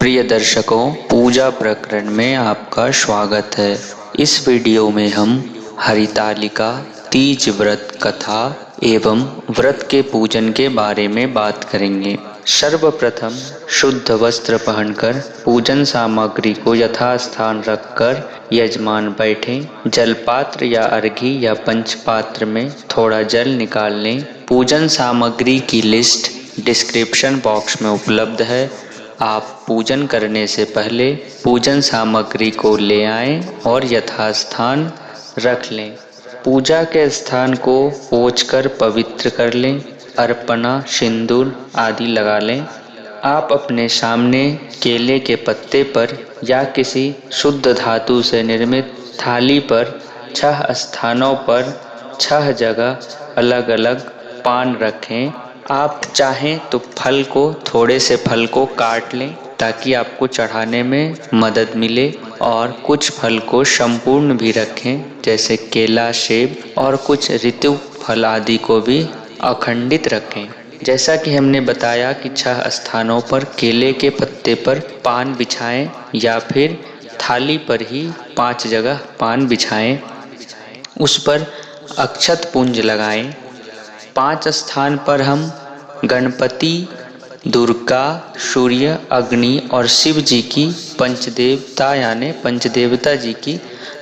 प्रिय दर्शकों, पूजा प्रकरण में आपका स्वागत है। इस वीडियो में हम हरितालिका, तीज व्रत कथा एवं व्रत के पूजन के बारे में बात करेंगे। सर्वप्रथम शुद्ध वस्त्र पहनकर पूजन सामग्री को यथास्थान रखकर यजमान बैठें। जलपात्र या अर्घी या पंचपात्र में थोड़ा जल निकाल लें। पूजन सामग्री की लिस्ट डिस्क्रिप्शन बॉक्स में उपलब्ध है। आप पूजन करने से पहले पूजन सामग्री को ले आएं और यथास्थान रख लें। पूजा के स्थान को पोंछकर पवित्र कर लें। अर्पणा, सिंदूर आदि लगा लें। आप अपने सामने केले के पत्ते पर या किसी शुद्ध धातु से निर्मित थाली पर 6 स्थानों पर 6 जगह अलग अलग पान रखें। आप चाहें तो थोड़े से फल को काट लें ताकि आपको चढ़ाने में मदद मिले, और कुछ फल को संपूर्ण भी रखें जैसे केला, सेब, और कुछ ऋतु फल आदि को भी अखंडित रखें। जैसा कि हमने बताया कि 6 स्थानों पर केले के पत्ते पर पान बिछाएं या फिर थाली पर ही 5 जगह पान बिछाएं। उस पर अक्षत पुंज लगाएं। 5 स्थान पर हम गणपति, दुर्गा, सूर्य, अग्नि और शिव जी की पंचदेवता यानी पंचदेवता जी की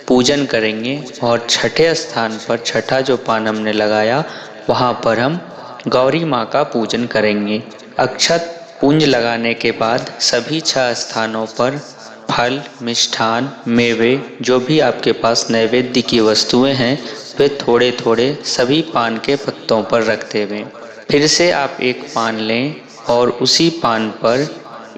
पूजन करेंगे। और 6ठे स्थान पर, 6ठा जो पान हमने लगाया, वहाँ पर हम गौरी माँ का पूजन करेंगे। अक्षत पुंज लगाने के बाद सभी 6 स्थानों पर फल, मिष्ठान, मेवे, जो भी आपके पास नैवेद्य की वस्तुएं हैं, वे थोड़े थोड़े सभी पान के पत्तों पर रखते हुए फिर से आप एक पान लें और उसी पान पर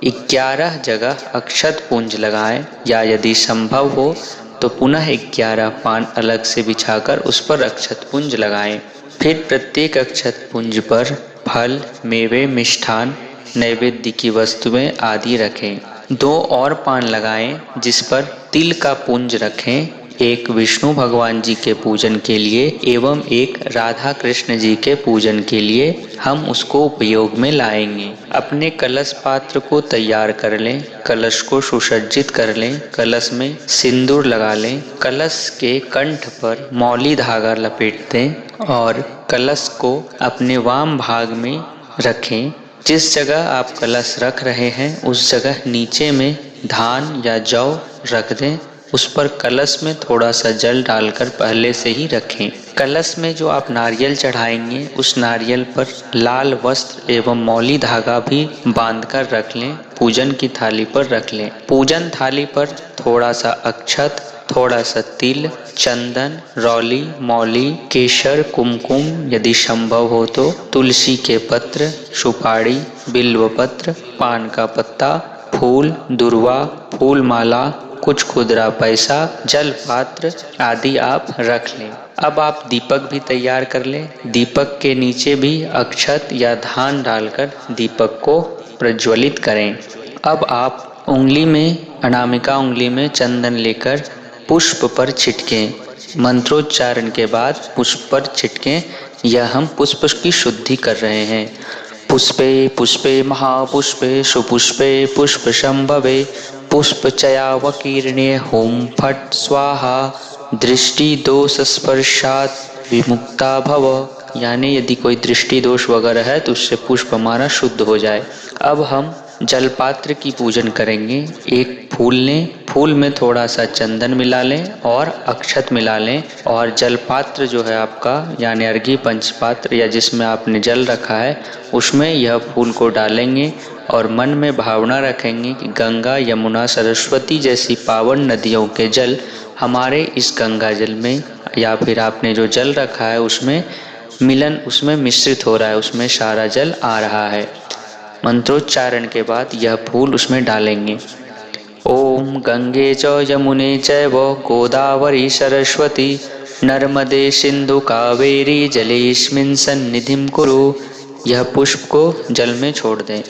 11 जगह अक्षत पुंज लगाएं, या यदि संभव हो तो पुनः 11 पान अलग से बिछाकर उस पर अक्षत पुंज लगाएं। फिर प्रत्येक अक्षत पुंज पर फल, मेवे, मिष्ठान, नैवेद्य की वस्तुएं आदि रखें। 2 और पान लगाएं जिस पर तिल का पुंज रखें। एक विष्णु भगवान जी के पूजन के लिए एवं एक राधा कृष्ण जी के पूजन के लिए हम उसको उपयोग में लाएंगे। अपने कलश पात्र को तैयार कर लें। कलश को सुसज्जित कर लें। कलश में सिंदूर लगा लें। कलश के कंठ पर मौली धागा लपेट दें और कलश को अपने वाम भाग में रखें। जिस जगह आप कलश रख रहे हैं उस जगह नीचे में धान या जौ रख दें। उस पर कलश में थोड़ा सा जल डालकर पहले से ही रखें। कलश में जो आप नारियल चढ़ाएंगे उस नारियल पर लाल वस्त्र एवं मौली धागा भी बांधकर रख लें। पूजन की थाली पर रख लें। पूजन थाली पर थोड़ा सा अक्षत, थोड़ा सा तिल, चंदन, रौली, मौली, केसर, कुमकुम, यदि संभव हो तो तुलसी के पत्र, सुपारी, बिल्व पत्र, पान का पत्ता, फूल, दुर्वा, फूल माला, कुछ खुदरा पैसा, जल पात्र आदि आप रख लें। अब आप दीपक भी तैयार कर लें। दीपक के नीचे भी अक्षत या धान डालकर दीपक को प्रज्वलित करें। अब आप उंगली में, अनामिका उंगली में चंदन लेकर पुष्प पर छिटकें। मंत्रोच्चारण के बाद पुष्प पर छिटकें। यह हम पुष्प की शुद्धि कर रहे हैं। पुष्पे पुष्पे महापुष्पे सुपुष्पे पुष्प संभवे पुष्पचयावकीर्णे होम फट स्वाहा दृष्टि दोष स्पर्शात विमुक्ता भव। यानी यदि कोई दृष्टि दोष वगैरह है तो उससे पुष्प हमारा शुद्ध हो जाए। अब हम जलपात्र की पूजन करेंगे। एक फूल लें। फूल में थोड़ा सा चंदन मिला लें और अक्षत मिला लें, और जलपात्र जो है आपका यानी अर्घी पंचपात्र या जिसमें आपने जल रखा है उसमें यह फूल को डालेंगे और मन में भावना रखेंगे कि गंगा, यमुना, सरस्वती जैसी पावन नदियों के जल हमारे इस गंगा जल में या फिर आपने जो जल रखा है उसमें उसमें मिश्रित हो रहा है, उसमें सारा जल आ रहा है। मंत्रोच्चारण के बाद यह फूल उसमें डालेंगे। ओम गंगे च यमुने चैव गोदावरी सरस्वती नर्मदे सिंधु कावेरी जलेस्मिन् सन्निधिं कुरु। यह पुष्प को जल में छोड़ दें।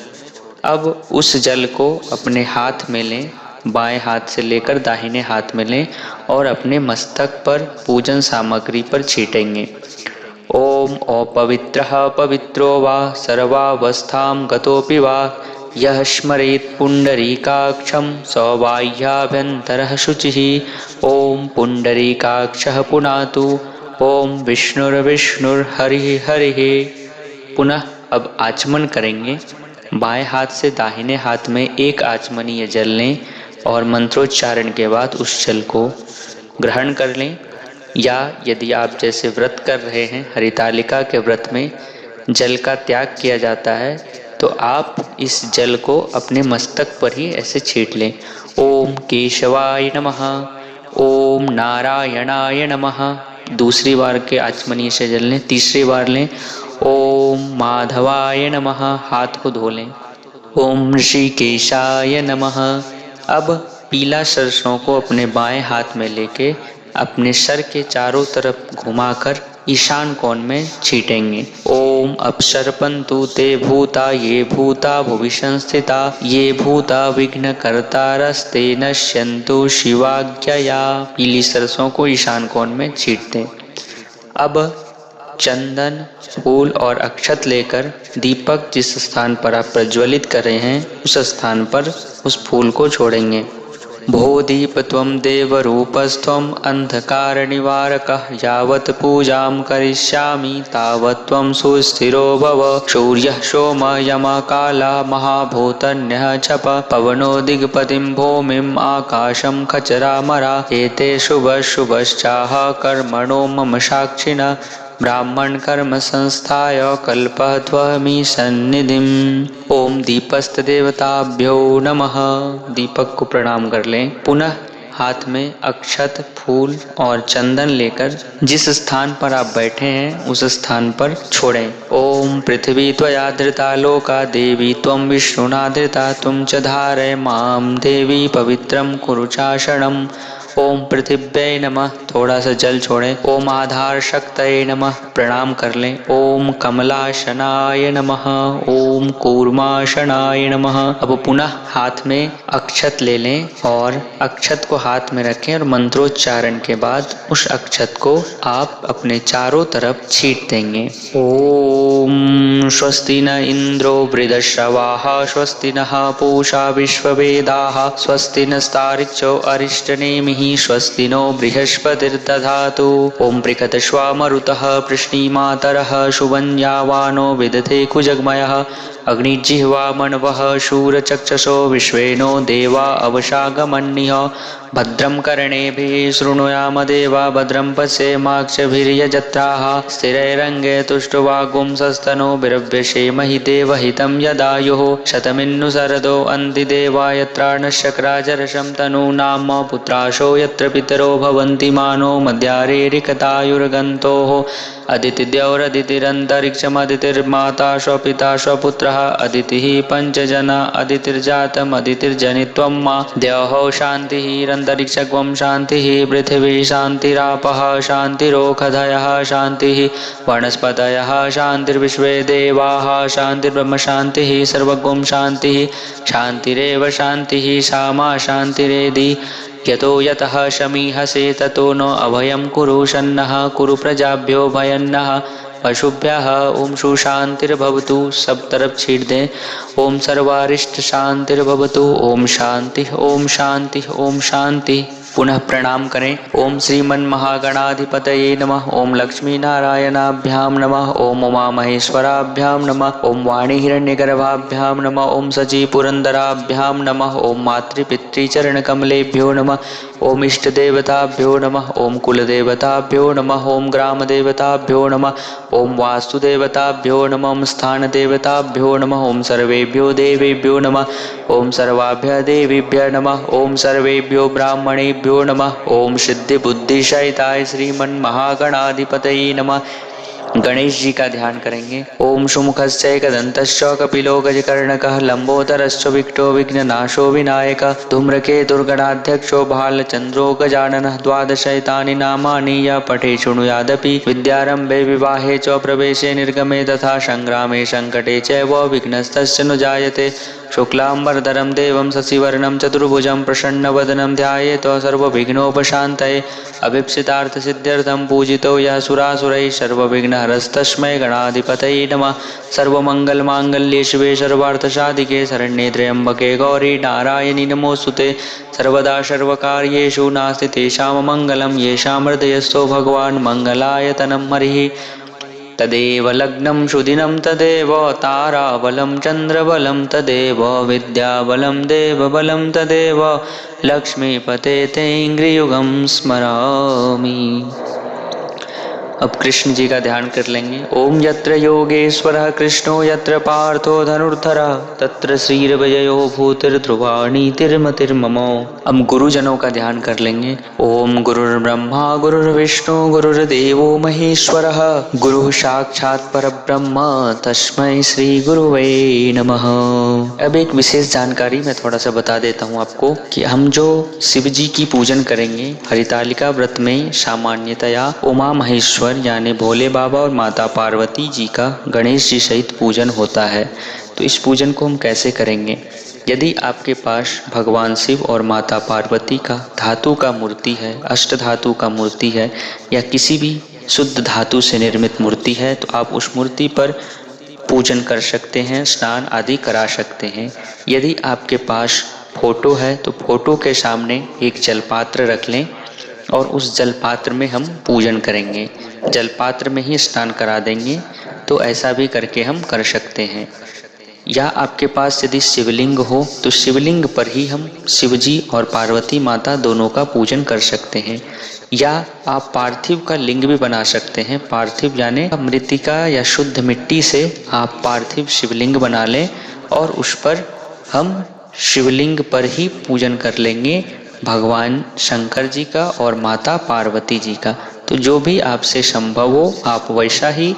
अब उस जल को अपने हाथ में लें। बाएं हाथ से लेकर दाहिने हाथ में लें और अपने मस्तक पर पूजन सामग्री पर छीटेंगे। ओम अपवित्रः पवित्रो वा सर्वावस्थां गतोऽपि वा यः स्मरेत् पुण्डरीकाक्षं सौबाह्याभ्यन्तरः शुचिः। ओम पुण्डरीकाक्षः पुनातु। ओम विष्णुर्विष्णुर्हरिः हरिः। पुनः अब आचमन करेंगे। बाएं हाथ से दाहिने हाथ में एक आचमनीय जल लें और मंत्रोच्चारण के बाद उस जल को ग्रहण कर लें। या यदि आप जैसे व्रत कर रहे हैं, हरितालिका के व्रत में जल का त्याग किया जाता है, तो आप इस जल को अपने मस्तक पर ही ऐसे छींट लें। ओम केशवाय नमः, ओम नारायणाय नमः। दूसरी बार के आचमनीय से जल लें। तीसरी बार लें। ओम माधवाय नमः, हाथ को धो लें। ओम ऋषिकेशाय नमः। अब पीला सरसों को अपने बाएं हाथ में लेके अपने सर के चारों तरफ घुमाकर ईशान कोण में छीटेंगे। ओम अपसर्पन्तु ते भूता ये भूता भुवि संस्थिता ये भूता विघ्न कर्तारस्ते नश्यन्तु शिवाज्ञया। पीली सरसों को ईशान कोण में छीट दें। अब चंदन, फूल और अक्षत लेकर दीपक जिस स्थान पर आप प्रज्वलित कर रहे हैं उस स्थान पर उस फूल को छोड़ेंगे। भो दीप त्वं देवरूपस्त्वं अंधकार निवारकः यावत् पूजां करिष्यामि तावत् त्वं सुस्थिरो भव। सूर्यः सोम यमः कालः महाभूतन्यः चप पवनो दिग्पतिं भूमिम् आकाशं खचरामरा एते शुभश्चाः कर्मणो मम साक्षिणः ब्राह्मण कर्म संस्थाय कल्पत्वमि सन्निधिम्। ओम दीपस्त देवताभ्यो नमः। दीपक को प्रणाम कर लें। पुनः हाथ में अक्षत, फूल और चंदन लेकर जिस स्थान पर आप बैठे हैं उस स्थान पर छोड़ें। ओम पृथ्वी त्वया धृता लोका देवी त्वं विष्णुना धृता तुम च धारय माम देवी पवित्रं कुरु चाशनम्। ओम पृथिव्यै नमः, थोड़ा सा जल छोड़ें। ओम आधार शक्तये नमः, प्रणाम कर लें। ओम कमलाशनाय नमः, ओम कूर्माशनाय नमः। अब पुनः हाथ में अक्षत ले लें और अक्षत को हाथ में रखें और मंत्रोच्चारण के बाद उस अक्षत को आप अपने चारों तरफ छींट देंगे। ओम स्वस्ति न इंद्रो वृद्धश्रवाः स्वस्ति नः पूषा विश्ववेदाः स्वस्ति नस्तार्क्ष्यो अरिष्टनेमिः स्वस्ति नो बृहस्पतिर्दधातु। ओम पृकतश्वामरुतः पृश्निमातरः शुभन्यावानो विदधे कुजग्मयः अग्निजिह्वा मन्वः शूरचक्षसो विश्वेनो देवा अवशागमन्निः भद्रं कर्णेभिः शृणुयाम देवा भद्रं पश्येमाक्षभिर्यजत्राः स्थिरैरङ्गे तुष्टुवागुंसस्तनो विरव्यशेमहि देवहितं यदायुः शतमिन्नुसरदो अन्ति देवा यत्राणशक्राजरशं तनूनाम पुत्राशो यत्र पितरो भवन्ति मानो मध्यारेरिकतायुर्गन्तोः अदितिद्यौरदितिरन्तरिक्षमदितिर्माता स्वपिता स्वपुत्रः अदितिः पञ्चजना अदितिर्जातम् अदितिर्जनित्वं मा द्यौः शान्तिरन्तरिक्षगं शान्तिः पृथिवी शान्तिरापः शान्तिरोषधयः शान्तिः वनस्पतयः शान्तिर्विश्वे देवाः शान्तिर्ब्रह्म शान्तिः सर्वगं शान्तिः शान्तिरेव शान्तिः सामा शान्तिरेधि यतो यतः शमीहसे ततो नो अभयं कुरु शन्नः कुरु प्रजाभ्यो भयन्नः पशुभ्यः। ओम सुशांतिर्भवतु, सब तरफ छीट दें। ओम सर्वारिष्ट शांतिर्भवतु। ओम शांति ओम शांति ओम शांति। पुनः प्रणाम करें। ओम श्रीमन महागणाधिपतये नमः। ओम लक्ष्मी नारायणाभ्याम नमः। ओम उमा महेश्वराभ्याम नमः। ओम वाणी हिरण्यगर्भाभ्याम नमः। ओम सची पुरंदराभ्याम नमः। ओम मातृपितृचरण कमलेभ्यो नमः। ओम इष्ट देवताभ्यो नमः। ओम कुल देवताभ्यो नमः। ओम ग्राम देवताभ्यो नमः। ओम वास्तु देवताभ्यो नमः। ओम स्थान देवताभ्यो नमः। ओम सर्वेभ्यो देवेभ्यो नमः। ओम सर्वाभ्य देवीभ्य नमः। ओम सर्वेभ्यो ब्राह्मणेभ्यो नमः। ओम सिद्धि बुद्धि सहिताय श्रीमन महागणाधिपतये नमः। गणेश जी का ध्यान करेंगे। ओम सुमुखस्य कदंतश्च कपिलो गजकर्णकः लंबोदरश्च विकटो विघ्ननाशो विनायकः धूम्रकेतुर्गणाध्यक्षो भालचंद्रो गजाननः द्वादशैतानि नामानि यः पठे शृणुयादपि विद्यारंभे विवाहे च प्रवेशे निर्गमे तथा संग्रामे संकटे चैव विघ्नस्तस्य न जायते। शुक्लांबरधरं देवं शशिवर्णं चतुर्भुजं प्रसन्नवदनं ध्यायेत सर्वविघ्नोपशान्तये अभीप्सितार्थसिद्ध्यर्थं पूजितो यः सुरासुरैः सर्वविघ्नहरस्तस्मै गणाधिपतये नमः। सर्वमङ्गलमाङ्गल्ये शिवे सर्वार्थसाधिके शरण्ये त्र्यम्बके गौरी नारायणि नमोऽस्तुते। सर्वदा सर्वकार्येषु नास्ति तेषां मङ्गलं येषां हृदयस्थो भगवान् मङ्गलायतनं हरिः। तदेव लग्नं सुदिनं तदेव ताराबलं चन्द्रबलं तदेव विद्याबलं देवबलं तदेव लक्ष्मीपते तेऽङ्घ्रियुगं स्मरामि। अब कृष्ण जी का ध्यान कर लेंगे। ओम यत्र योगेश्वरः कृष्णो यत्र पार्थो धनुर्धरः तत्र श्रीर्विजयो भूतिर्ध्रुवाणीतिर्मतिर्मम। अब गुरुजनों का ध्यान कर लेंगे। ओम गुरुर्ब्रह्मा गुरुर्विष्णु गुरुर्देवो महेश्वरः गुरुः साक्षात् परब्रह्म तस्मै श्री गुरुवे नमः। अब एक विशेष जानकारी मैं थोड़ा सा बता देता हूँ आपको कि हम जो शिव जी की पूजन करेंगे हरितालिका व्रत में सामान्यतया उमा महेश्वर यानी भोले बाबा और माता पार्वती जी का गणेश जी सहित पूजन होता है। तो इस पूजन को हम कैसे करेंगे? यदि आपके पास भगवान शिव और माता पार्वती का धातु का मूर्ति है, अष्ट धातु का मूर्ति है या किसी भी शुद्ध धातु से निर्मित मूर्ति है तो आप उस मूर्ति पर पूजन कर सकते हैं, स्नान आदि करा सकते हैं। यदि आपके पास फोटो है तो फोटो के सामने एक जलपात्र रख लें और उस जलपात्र में हम पूजन करेंगे, जलपात्र में ही स्नान करा देंगे। तो ऐसा भी करके हम कर सकते हैं। या आपके पास यदि शिवलिंग हो तो शिवलिंग पर ही हम शिवजी और पार्वती माता दोनों का पूजन कर सकते हैं। या आप पार्थिव का लिंग भी बना सकते हैं। पार्थिव यानी मृतिका या शुद्ध मिट्टी से आप पार्थिव शिवलिंग बना लें और उस पर हम शिवलिंग पर ही पूजन कर लेंगे भगवान शंकर जी का और माता पार्वती जी का। तो जो भी आपसे संभव हो आप वैसा ही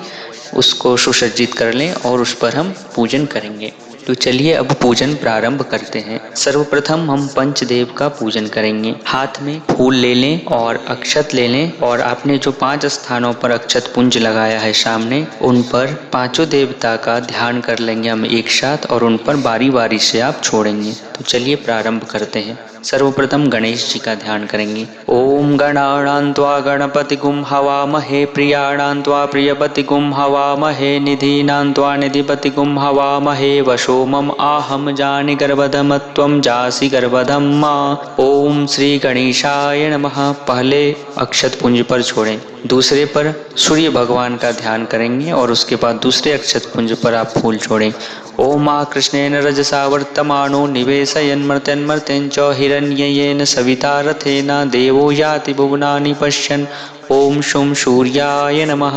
उसको सुसज्जित कर लें और उस पर हम पूजन करेंगे। तो चलिए अब पूजन प्रारंभ करते हैं। सर्वप्रथम हम पंचदेव का पूजन करेंगे। हाथ में फूल ले लें और अक्षत ले लें और आपने जो 5 स्थानों पर अक्षत पुंज लगाया है सामने, उन पर पांचों देवता का ध्यान कर लेंगे हम एक साथ और उन पर बारी बारी से आप छोड़ेंगे। तो चलिए प्रारंभ करते हैं। सर्वप्रथम गणेश जी का ध्यान करेंगे। ओम गणानां त्वा गणपतिगुं हवामहे प्रियाणां त्वा प्रियपतिगुं हवामहे निधीनां त्वा निधिपतिगुं हवामहे वशो मम आहम जानि गर्भधम त्वं जासि गर्भधम मां। ओम श्री गणेशाय नमः। पहले अक्षत पुंज पर छोड़ें, दूसरे पर सूर्य भगवान का ध्यान करेंगे और उसके बाद दूसरे अक्षत पुंज पर आप फूल छोड़ें। ओम आ कृष्णेन रजसा वर्तमानो निवेशयन् मर्त्यन् च हिरण्ययेन सविता रथेन देवो याति भुवनानि पश्यन्। ओम शुं सूर्याय नमः।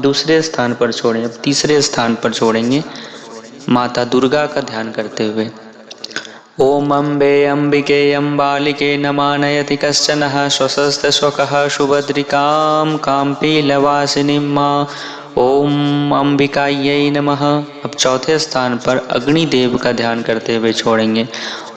दूसरे स्थान पर छोड़ें। अब तीसरे स्थान पर छोड़ेंगे माता दुर्गा का ध्यान करते हुए। ओम अम्बे अम्बिके अम्बालिके नमानयति कश्चनः स्वशस्त स्वकः सुभद्रिकां काम्पीलवासिनीं मां। ओम अंबिकायै नमः। अब चौथे स्थान पर अग्निदेव का ध्यान करते हुए छोड़ेंगे।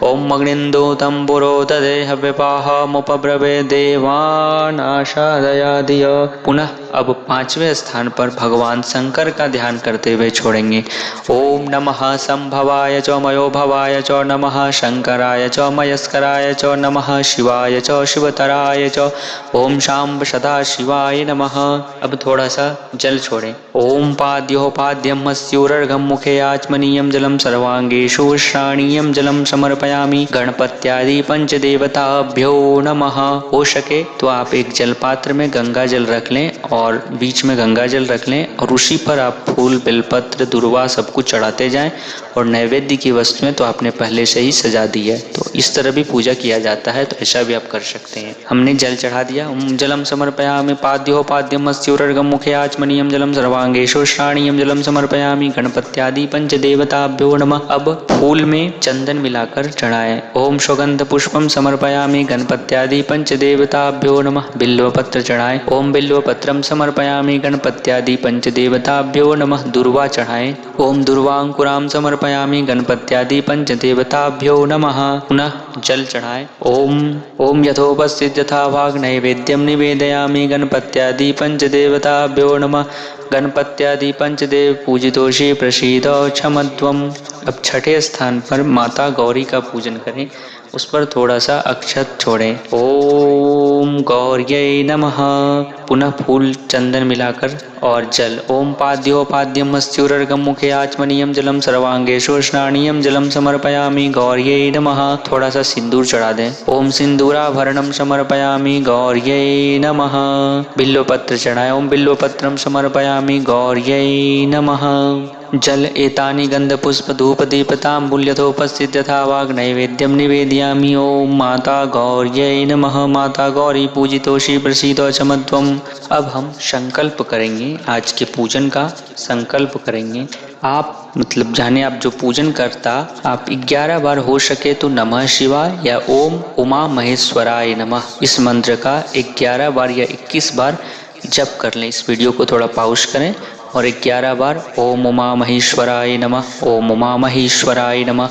ओम अग्निन्दो तंबुरो तदेह विपाहमुपब्रवे देवानाशादयादिय। पुनः अब पांचवें स्थान पर भगवान शंकर का ध्यान करते हुए छोड़ेंगे। ओम नमः संभवाय च मयो भवाय च नमः शंकराय च मयस्कराय च नमः शिवाय च शिवतराय च। ओम शांब सदा शिवाय नमः। अब थोड़ा सा जल छोड़ें। ओम पाद्यो पाद्यम मस्यूर्घम मुखे आचमनीयम जलम सर्वांगेषु श्राणीयम जलम समर्पयामि गणपत्यादि पंचदेवताभ्यो नमः। हो सके तो आप एक जल पात्र में गंगा जल रख लें और बीच में गंगा जल रख लें और उसी पर आप फूल बेलपत्र दुर्वा सब कुछ चढ़ाते जाएं। और नैवेद्य की वस्तुएं तो आपने पहले से ही सजा दी है, तो इस तरह भी पूजा किया जाता है, तो ऐसा भी आप कर सकते हैं। हमने जल चढ़ा दिया। ओम जलम समर्पयामि पाद्यो पाद्यम अस्योर्घम मुखे आचमनीयम जलम सर्वांगेषु श्राणीयम जलम समर्पयामि गणपत्यादि पंचदेवताभ्यो नमः। अब फूल में चंदन मिलाकर चढ़ाएं। ओम सुगंध पुष्पम समर्पयामि गणपत्यादि पंचदेवताभ्यो नमः। बिल्वपत्र चढ़ाएं। ओम बिल्वपत्रम समर्पयामि गणपत्यादि पंचदेवताभ्यो नमः। दुर्वा चढ़ाएं। ओम दुर्वांकुराम समर्पयामि गणपत्यादि पंचदेवताभ्यो नमः। पुनः जल चढ़ाएं। ओम यथोपस्थित यथा भाग नैवेद्यम निवेदयामि गणपत्यादि पंचदेवताभ्यो नमः। गणपत्यादि पंचदेव पूजितोषि प्रसीद क्षमत्वम। अब छठे स्थान पर माता गौरी का पूजन करें, उस पर थोड़ा सा अक्षत छोड़ें। ओम गौर्यै नमः। पुनः फूल चंदन मिलाकर और जल। ओम पाद्योपाद्यम मस्त्युरर्गम मुखे आचमनीयम जलम सर्वांगेषु स्नानीयम जलम समर्पयामि गौर्यै नमः। थोड़ा सा सिंदूर चढ़ा दें। ओम सिंदूराभरणम समर्पयामि गौर्यै नमः। बिल्वपत्र चढ़ाएं। ओम बिल्वपत्रम समर्पयामि गौर्यै नमः। जल एतानि गंधपुष्प धूप दीपतांबूल्यथोपस्थित यथा वाग नैवेद्यम निवेदयामि। ओम माता गौर्यै नमः। माता गौरी पूजितोषि प्रसीद क्षमत्वम। अब हम संकल्प करेंगे, आज के पूजन का संकल्प करेंगे। आप मतलब जाने आप जो पूजन करता, आप 11 बार हो सके तो नमः शिवाय या ओम उमा महेश्वराय नमः इस मंत्र का 11 बार या 21 बार जप कर लें। इस वीडियो को थोड़ा पॉज करें और 11 बार ओम उमा महेश्वराय नमः, ओम उमा महेश्वराय नमः,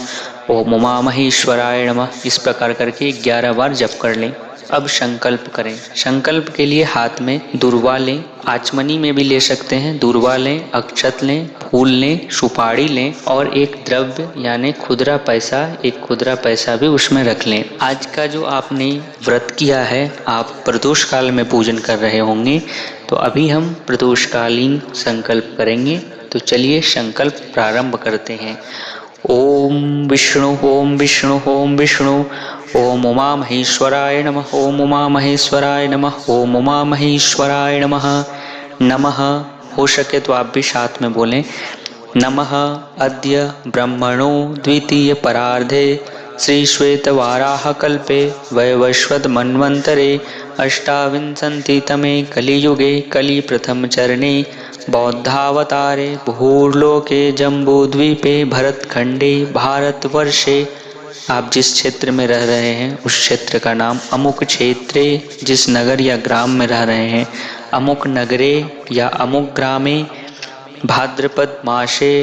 ओम उमा महेश्वराय नमः इस प्रकार करके 11 बार जप कर लें। अब संकल्प करें। संकल्प के लिए हाथ में दूर्वा लें, आचमनी में भी ले सकते हैं। दूर्वा लें, अक्षत लें, फूल लें, सुपारी लें और एक द्रव्य यानी खुदरा पैसा, एक खुदरा पैसा भी उसमें रख लें। आज का जो आपने व्रत किया है, आप प्रदोष काल में पूजन कर रहे होंगे, तो अभी हम प्रदोषकालीन संकल्प करेंगे। तो चलिए संकल्प प्रारंभ करते हैं। ओम विष्णु ओम विष्णु ओम विष्णु। ओम उमा महेश्वराय नमः, ओम उमा महेश्वराय नमः, ओम उमा महेश्वराय नमः। नमः हो सके तो आप भी साथ में बोलें। नमः अद्य ब्रह्मणो द्वितीय परार्धे श्री श्वेतवाराह कल्पे वैवस्वत मन्वन्तरे अष्टाविंशतितमे कलियुगे कलि प्रथम चरणे बौद्धावतारे भूर्लोके जम्बूद्वीपे भरतखंडे भारतवर्षे। आप जिस क्षेत्र में रह रहे हैं उस क्षेत्र का नाम अमुक क्षेत्रे, जिस नगर या ग्राम में रह रहे हैं अमुक नगरे या अमुक ग्रामे भाद्रपद मासे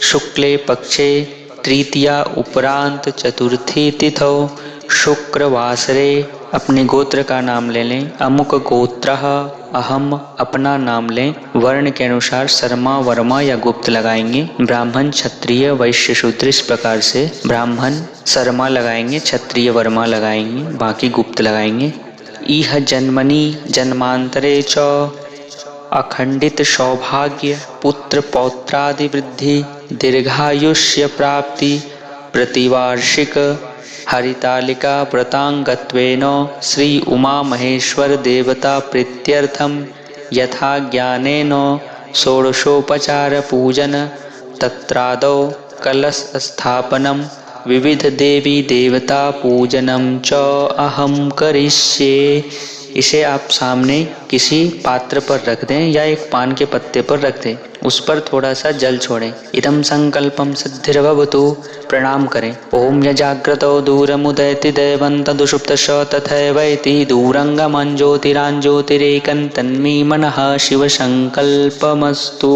शुक्ले पक्षे तृतीया उपरांत चतुर्थी तिथौ शुक्रवासरे। अपने गोत्र का नाम ले लें। अमुक गोत्रः अहम अपना नाम लें। वर्ण के अनुसार शर्मा वर्मा या गुप्त लगाएंगे। ब्राह्मण क्षत्रिय वैश्य शूद्र इस प्रकार से ब्राह्मण शर्मा लगाएंगे, क्षत्रिय वर्मा लगाएंगे, बाकी गुप्त लगाएंगे। इह जन्मनि जन्मांतरे च अखंडित सौभाग्य पुत्र पौत्रादि वृद्धि दीर्घायुष्य प्राप्ति प्रतिवार्षिक हरितालिका व्रतांगत्वेन श्री उमा महेश्वर देवता प्रीत्यर्थम यथा ज्ञानेन षोडशोपचार पूजन तत्रादौ कलश स्थापनम विविध देवी देवता पूजनम च अहम करिष्ये। इसे आप सामने किसी पात्र पर रख दें या एक पान के पत्ते पर रख दें, उस पर थोड़ा सा जल छोड़ें। इदं संकल्पम सिद्धिर्भवतु। प्रणाम करें। ओम यजाग्रतो दूरमुदयति दैवं तदुषुप्तश तथैवैति दूरंगमं ज्योतिरांज्योतिरेकं तन्मे मनः शिव संकल्पमस्तु।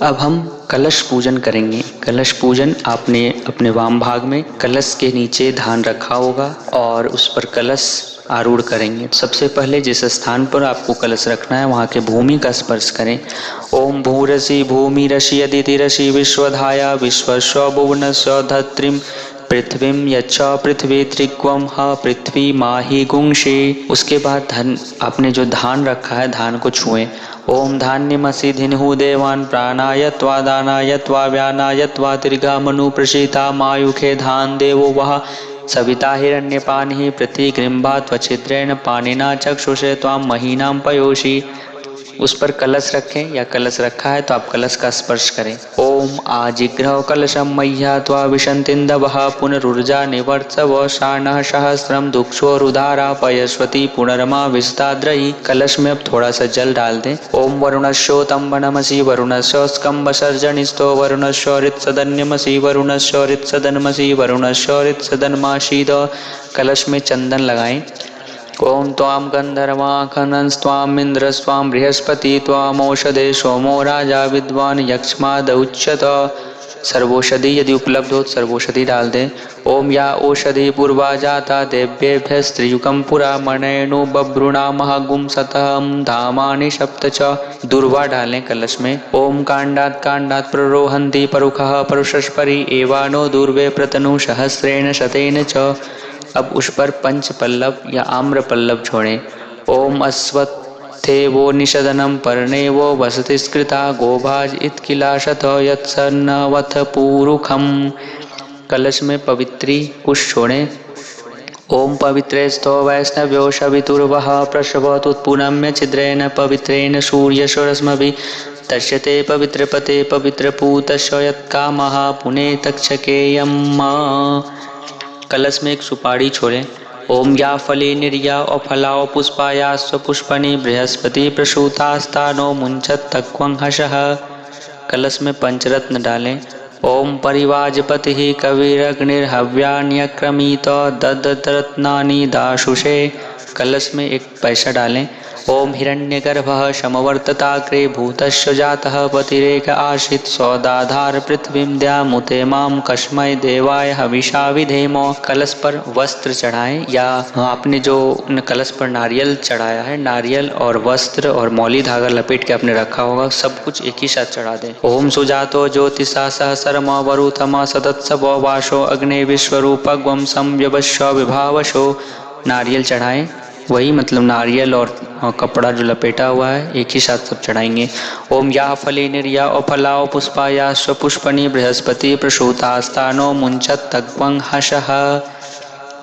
अब हम कलश पूजन करेंगे। कलश पूजन आपने अपने वाम भाग में कलश के नीचे धान रखा होगा और उस पर कलश आरूढ़ करेंगे। सबसे पहले जिस स्थान पर आपको कलश रखना है वहाँ के भूमि का स्पर्श करें। ओम भूरसि भूमि रसि अदिति रसि विश्वधाया विश्वस्व भुवनस्व धत्रिम पृथ्वीम यच्छ पृथ्वी त्रिक्वम ह पृथ्वी माहि गुंषे। उसके बाद धन आपने जो धान रखा है धान को छुएं। ओम धान्यमसि धिन्हु देवान् प्राणाय त्वा दानाय त्वा व्यानाय त्वा दीर्घा मनु प्रसीता मायुखे धान देवो वः सविता हिरण्यपानिः प्रतिगृह्णा त्वच्छिद्रेण पानिना चक्षुषे त्वां महीनां पयोषि। उस पर कलश रखें या कलश रखा है तो आप कलश का स्पर्श करें। ओम आजिग्रह कलशम मह्या त्वा विशन्तिन्दवः पुनरुर्जा निवर्त्सव शानः सहस्रम दुक्षोरुधारा पयस्वती पुनर्मा विस्ताद्रयी। कलश में अब थोड़ा सा जल डाल दें। ओम वरुणस्यो तम्बनमसि वरुणस्यो स्कम्बसर्जनिस्तो वरुणस्यो ऋत्सदन्यमसि वरुणस्यो ऋत्सदन्मसि वरुणस्यो ऋत्सदन्मासीद। कलश में चंदन लगाएं। ओम त्वां गंधर्वाखनस्त्वां इंद्रस्त्वां बृहस्पति त्वामौषधे सोमो राजा विद्वान् यक्ष्मादौच्यत। सर्वौषधि यदि उपलब्ध हो तो सर्वौषधि डाल दें। ओम या औषधि पूर्वा जाता देव्येभ्य स्त्रियुगम पुरा मणेनु बभ्रुणा महागुम सतहम धामानि सप्त च। दुर्वा डालें कलश में। ओम कांडात कांडात प्ररोहन्ति परुखः परुषस्परि एवानो दुर्वे प्रतनु सहस्रेण शतेन च। अब उस पर पंच पल्लव या आम्र पल्लव छोड़ें। ओम अश्वत्थे वो निषदनम पर्णे वो वसतिस्कृता गोभाज इत्किलाशत यत्सन्नवथ पूरुखम। कलश में पवित्री कुश छोड़ें। ओम पवित्रेस्तो वैष्णव्यो शवितुर्वः प्रशवतुत्पुनम्य छिद्रेण पवित्रेण सूर्यशोरश्मभि तस्यते पवित्रपते पवित्रपूतस्य यत्कामः पुने तक्षकेयम्। कलश में एक सुपारी छोड़ें। ओम या फले निर्या अफलाओ पुष्पाया स्वपुष्पनि बृहस्पति प्रसूतास्तानो मुंचत तक्वं हशः। कलश में पंचरत्न डालें। ओम परिवाजपति कविरग्निर्हव्यान्यक्रमीत ददतरत्नानि दाशुषे। कलश में एक पैसा डालें। ओम हिरण्यगर्भः समवर्तताग्रे भूतस्य जातः पतिरेक आशित सौदाधार पृथ्वीं द्यामुते माम कस्मै देवाय हविषा विधेम। कलश पर वस्त्र चढ़ाएं या आपने जो कलश पर नारियल चढ़ाया है, नारियल और वस्त्र और मौली धागा लपेट के आपने रखा होगा, सब कुछ एक ही साथ चढ़ा दें। ओम सुजातो ज्योतिषा सहसरम वरुथम सदत्सव वाशो अग्ने विश्वरूपग्वम संव्यवस्व विभावशो। नारियल चढ़ाएं, वही मतलब नारियल और कपड़ा जो लपेटा हुआ है एक ही साथ सब चढ़ाएंगे। ओम या फले निर्या अफलाओ पुष्पाया स्वपुष्पनि बृहस्पति प्रसूतास्तानो मुंचत तक्वं हशः।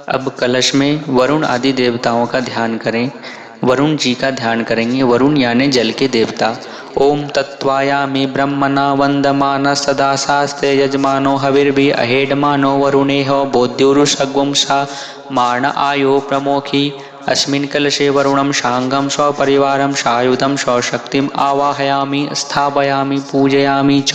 अब कलश में वरुण आदि देवताओं का ध्यान करें। वरुण जी का ध्यान करेंगे। वरुण यानी जल के देवता। ओम तत्वायामि ब्रह्मणा वंदमाना सदा शास्त्रे यजमानो हविर्भि अहेडमानो वरुणेह बोध्युरुषग्वंशा माण आयो प्रमोखी। अस्मिन् कलशे वरुणं शांगं स्वपरिवारं सायुधं स्वशक्तिम् आवाहयामि स्थापयामि पूजयामि च।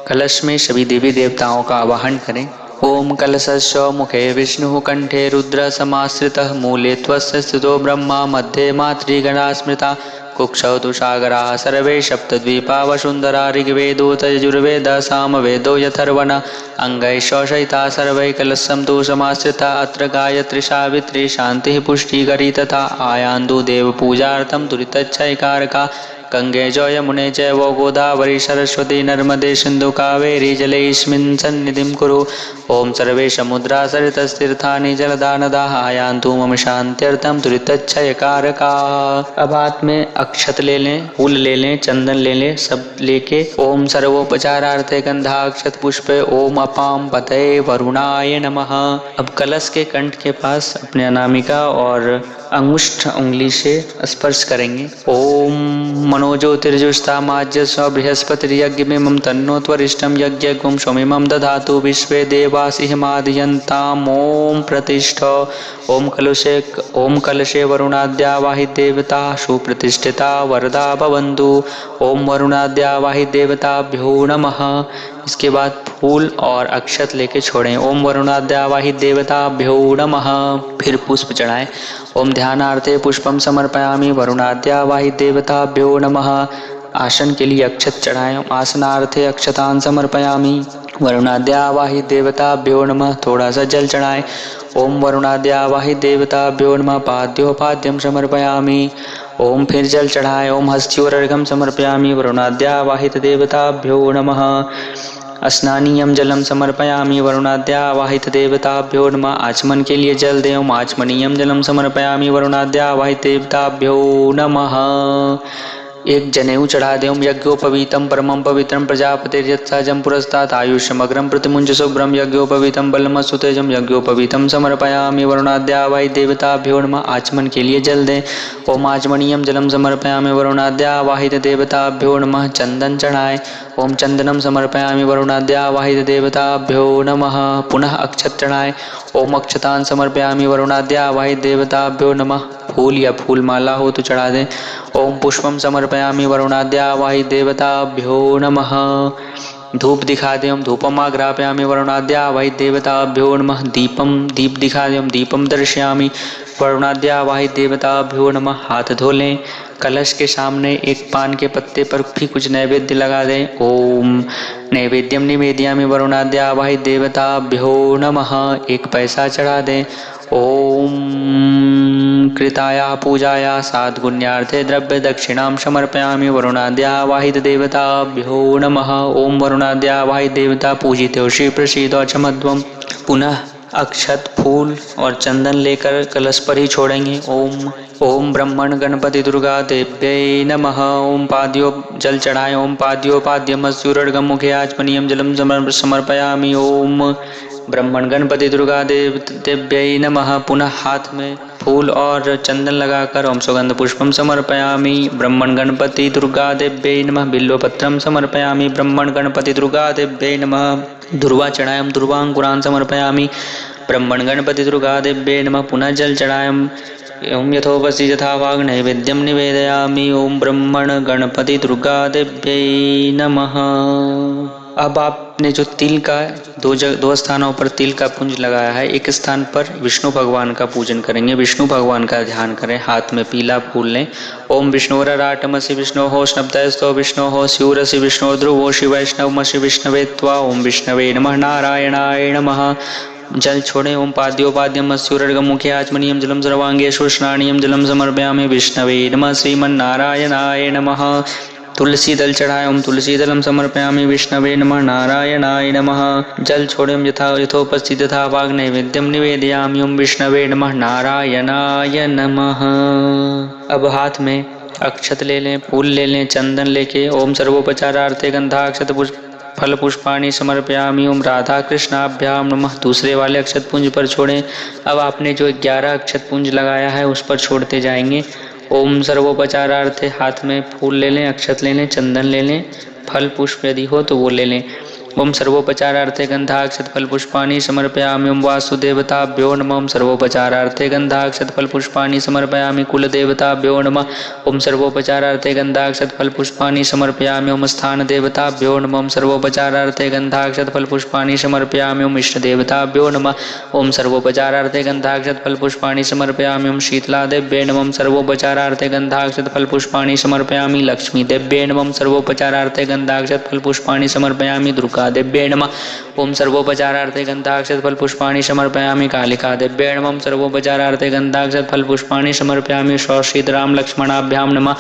कलश में सभी देवी देवताओं का आवाहन करें। ओम कलशस्य मुखे विष्णु कंठे रुद्र समाश्रितः मूले त्वस्य स्थितो ब्रह्मा मध्ये मातृगणा स्मृता कुक्षौ तु सागराः सर्वे सप्तद्वीपा वसुन्धरा ऋग्वेदोऽथ यजुर्वेदः सामवेदो यथर्वण अंगैः सहिता सर्वैः कलशं तु समाश्रिता अत्र गायत्री सावित्री शान्तिः पुष्टिकरी तथा आयान्तु देवपूजार्थं दुरितच्छयकारका गंगे च यमुने चैव गोदावरी सरस्वती नर्मदे सिन्धु कावेरी जलेऽस्मिन् सन्निधिं कुरु। ओम सर्वे समुद्रा सरितस्तीर्थानि जलदा नदाः आयान्तु मम शान्त्यर्थं दुरितच्छयकारका। अब हाथ में अक्षत ले लें, फूल ले लें, चंदन ले लें, सब लेके ओम सर्वोपचारार्थे गंधाक्षत पुष्पे ओम अपाम पतये वरुणाय नमः। अब कलश के कंठ के पास अपने अनामिका और अंगुष्ठ उंगली से स्पर्श करेंगे। ओम मनोज्योतिर्जुष्टामाज्य बृहस्पतिर्यज्ञमिमं तन्नो त्वरिष्ठं यज्ञगुं स्वमिमं दधातु विश्वे देवासिंहमादयन्ताम्। ओम प्रतिष्ठ। ओम कलशे वरुणाद्यावाहि देवता सुप्रतिष्ठिता वरदा भवन्तु। ओम वरुणाद्यावाहि देवताभ्यो नमः। इसके बाद फूल और अक्षत लेके छोड़ें। ओम वरुणाद्यावाहि देवताभ्यो नमः। फिर पुष्प चढ़ाएं। ओम ध्यानार्थे पुष्पम समर्पयामि वरुणाद्यावाहि देवताभ्यो नमः। आसन के लिए अक्षत चढ़ाएं। आसनार्थे अक्षतान् समर्पयामि वरुणाद्यावाहि देवताभ्यो नमः। थोड़ा सा जल चढ़ाएं। ओम वरुणाद्यावाहि देवताभ्यो नमः। पाद्योपाद्यं समर्पयामि। ओम फिर जल चढ़ाएं। ओम हस्त्योरर्घ्यं समर्पयामि वरुणाद्यावाहि देवताभ्यो नमः। स्नानीयं जलम समर्पयामि वरुणाद्यावाहि देवताभ्यो नमः। आचमन के लिए जल दें। ओम आचमनीयं जलम समर्पयामि वरुणाद्यावाहि देवताभ्यो नमः। एक जनेऊ चढ़ा दें। ओम यज्ञोपवीतं परमं पवित्रं प्रजापतिर्यत्सहजं पुरस्तात् आयुष्यमग्रं प्रतिमुञ्च शुभ्रं यज्ञोपवीतं बलमसुतेजं यज्ञोपवीतं समर्पयामि वरुणाद्यावाहि देवताभ्यो नमः। आचमन के लिए जल दें। ओम आचमनीयं जलम समर्पयामि वरुणाद्यावाहि देवताभ्यो नमः। चंदन चढ़ाएं। ओम चंदनम समर्पयामि वरुणाद्यावाहि देवताभ्यो नमः। पुनः अक्षत चढ़ाएं। ओम अक्षतान् समर्पयामि वरुणाद्यावाहि देवताभ्यो नमः। फूल या फूल माला हो तो चढ़ा दें। ओम पुष्पम समर्पयामि वरुणाद्यावाहि देवताभ्यो नमः। धूप दिखा दें। ओम धूपम आग्रापयामि वरुणाद्यावाहि देवताभ्यो नमः। दीप दिखा दें। ओम दीपम दर्शयामि वरुणाद्यावाहि देवताभ्यो नमः। हाथ धो लें। कलश के सामने एक पान के पत्ते पर भी कुछ नैवेद्य लगा दें। ओम नैवेद्यम निवेदयामि वरुणाद्यावाहि देवताभ्यो नमः। एक पैसा चढ़ा दें। ओम कृताया पूजाया साद्गुण्यार्थे द्रव्य दक्षिणां समर्पयामि वरुणाद्यावाहि देवताभ्यो नमः। ओम वरुणाद्यावाहि देवता पूजितो श्री प्रसीदो चमध्वम्। पुनः अक्षत, फूल और चंदन लेकर कलश पर ही छोड़ेंगे। ओम ब्रह्मण गणपति दुर्गा देव्यै नमः। ओम पाद्यो जल चढ़ाएं। ओम पाद्यो पाद्यमस्यूरर्गम मुखे आचमनीयम जलम समर्पयामि। ओम ब्रह्मण गणपति दुर्गा देव्यै नमः। पुनः हाथ में फूल और चंदन लगाकर ओम सुगंध पुष्पम समर्पयामि ब्रह्मण गणपति दुर्गा देव्यै नमः। बिल्वपत्रम समर्पयामि ब्रह्मण गणपति दुर्गा देव्यै नमः। दुर्वा चढ़ायम दुर्वांकुरान् समर्पयामि ब्रह्मण गणपति दुर्गा देव्यै नमः। पुनः जल चढ़ायम। ओम यथोपस्थित यथाभाग नैवेद्यम निवेदयामि। ओम ब्रह्मण गणपति दुर्गा देव्यै नमः। अब आपने जो तिल का दो स्थानों पर तिल का पुंज लगाया है, एक स्थान पर विष्णु भगवान का पूजन करेंगे। विष्णु भगवान का ध्यान करें। हाथ में पीला फूल लें। ओम विष्णुराटमसि विष्णोः स्नप्तयस्तो विष्णोः स्यूरसि विष्णो ध्रुवो शिवैष्णवमसि विष्णवे त्वा। ओम विष्णवे नमः। नारायणाय नमः। जल छोड़े। ओम पाद्योपाद्यम अस्यूरर्गम मुखे आचमनीयम जलम सर्वांगेषु स्नानीयम जलम समर्पयामि विष्णवे नमः। श्रीमन्नारायणाय नमः। तुलसी दल चढ़ाए। ओम तुलसी दलम समर्पयामि विष्णवे नमः। नारायणाय नमः। जल छोड़े। यथोपस्थित यथा भाग नैवेद्यम निवेदयामि। ओम विष्णवे नमः। नारायणाय नमः। अब हाथ में अक्षत ले लें, फूल ले लें, चंदन लेके ओम सर्वोपचारार्थे गंधाक्षत फल पुष्पाणि समर्पयामि। ओम राधा कृष्णाभ्याम नमः। दूसरे वाले अक्षत पुंज पर छोड़ें। अब आपने जो 11 अक्षत पुंज लगाया है उस पर छोड़ते जाएंगे। ओम सर्वोपचारार्थे हाथ में फूल ले लें, अक्षत ले लें, चंदन ले लें, फल पुष्प यदि हो तो वो ले लें। ओम सर्वोपचारार्थे गंधाक्षत फल पुष्पाणि समर्पयामि। ओम वासुदेवताभ्यो नमः। ओम सर्वोपचारार्थे गंधाक्षत फल पुष्पाणि समर्पयामि कुलदेवताभ्यो नमः। ओम सर्वोपचारार्थे गंधाक्षत फल पुष्पाणि समर्पयामि। ओम स्थान देवताभ्यो नमः। ओम सर्वोपचारार्थे गंधाक्षत फल पुष्पाणि समर्पयामि। ओम इष्ट देवताभ्यो नमः। ओम सर्वोपचारार्थे गंधाक्षत फल पुष्पाणि समर्पयामि। ओम शीतला देव्यै नमः। ओम सर्वोपचारार्थे गंधाक्षत फल पुष्पाणि समर्पयामि। लक्ष्मी देव्यै नमः। ओम सर्वोपचारार्थे गंधाक्षत फल पुष्पाणि समर्पयामि। दुर्गा देव्यै नमः। ओम सर्वोपचारार्थे गंधाक्षत फल पुष्पाणि समर्पयामि। कालिका देव्यै नमः। ओम सर्वोपचारार्थे गंधाक्षत फल पुष्पाणि समर्पयामि। सीताराम लक्ष्मणाभ्याम नमः।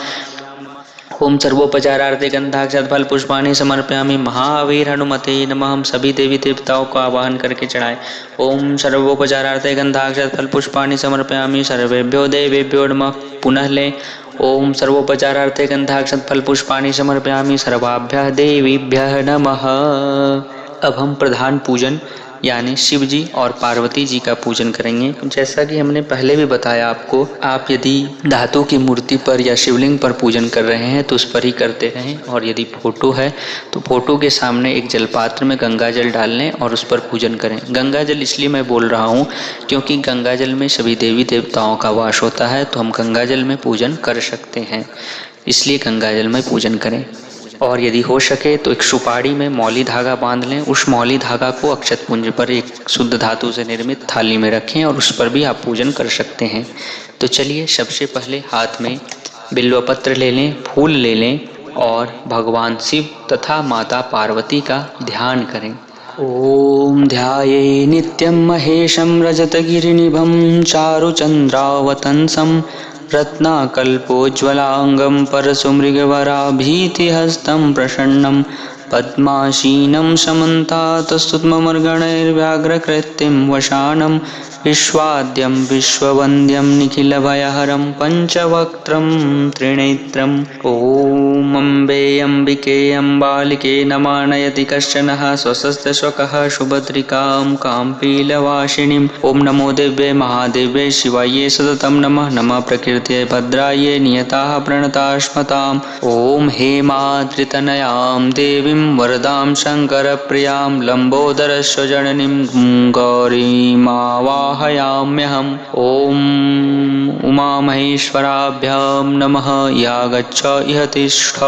ओम सर्वोपचारार्थे गंधाक्षत फल पुष्पाणि समर्पयामि। महावीर हनुमते नमः। हम सभी देवी देवताओं को आवाहन करके चढ़ाएं। ओम सर्वोपचारार्थे गंधाक्षत फल पुष्पाणि समर्पयामि। सर्वेभ्यो देवेभ्यो नमः। पुनः लें। ओम सर्वोपचारार्थे गंधाक्षत फल पुष्पाणि समर्पयामि। सर्वाभ्यः देवीभ्यः नमः। अब हम प्रधान पूजन यानी शिव जी और पार्वती जी का पूजन करेंगे। जैसा कि हमने पहले भी बताया आपको, आप यदि धातु की मूर्ति पर या शिवलिंग पर पूजन कर रहे हैं तो उस पर ही करते रहें, और यदि फोटो है तो फोटो के सामने एक जलपात्र में गंगा जल डाल लें और उस पर पूजन करें। गंगा जल इसलिए मैं बोल रहा हूँ क्योंकि गंगा जल में सभी देवी देवताओं का वास होता है, तो हम गंगा जल में पूजन कर सकते हैं, इसलिए गंगा जल में पूजन करें। और यदि हो सके तो एक सुपारी में मौली धागा बांध लें। उस मौली धागा को अक्षत पुंज पर एक शुद्ध धातु से निर्मित थाली में रखें और उस पर भी आप पूजन कर सकते हैं। तो चलिए, सबसे पहले हाथ में बिल्वपत्र ले लें, फूल ले लें और भगवान शिव तथा माता पार्वती का ध्यान करें। ओम ध्याये नित्यं महेशं रजतगिरिनिभं चारुचंद्रावतंसं रत्नाकल्पोज्ज्वलांगं परशुमृगवराभीतिहस्तं प्रसन्नं पद्मासीनं समन्तातस्तुत्ममर्गणैर्व्याघ्रकृत्तिं वशानं विश्वाद्यं विश्ववन्द्यं निखिलभयहरं पञ्चवक्त्रं त्रिनेत्रम्। ॐ अम्बे अम्बिके अम्बालिके नमानयति कश्चनः स्वस्त्यश्वकः सुभद्रिकां काम्पीलवासिनीम्। ॐ नमो देव्ये महादेव्ये शिवायै सततं नमः। नमः प्रकृत्यै भद्रायै नियताः प्रणतास्मताम्। ॐ हेमाद्रितनयां देवीं वरदां शङ्करप्रियां लम्बोदरस्य जननीं गौरीमावाहयाम्यहम्। ॐ उमामहेश्वराभ्यां नमः। या गच्छ इह तिष्ठ।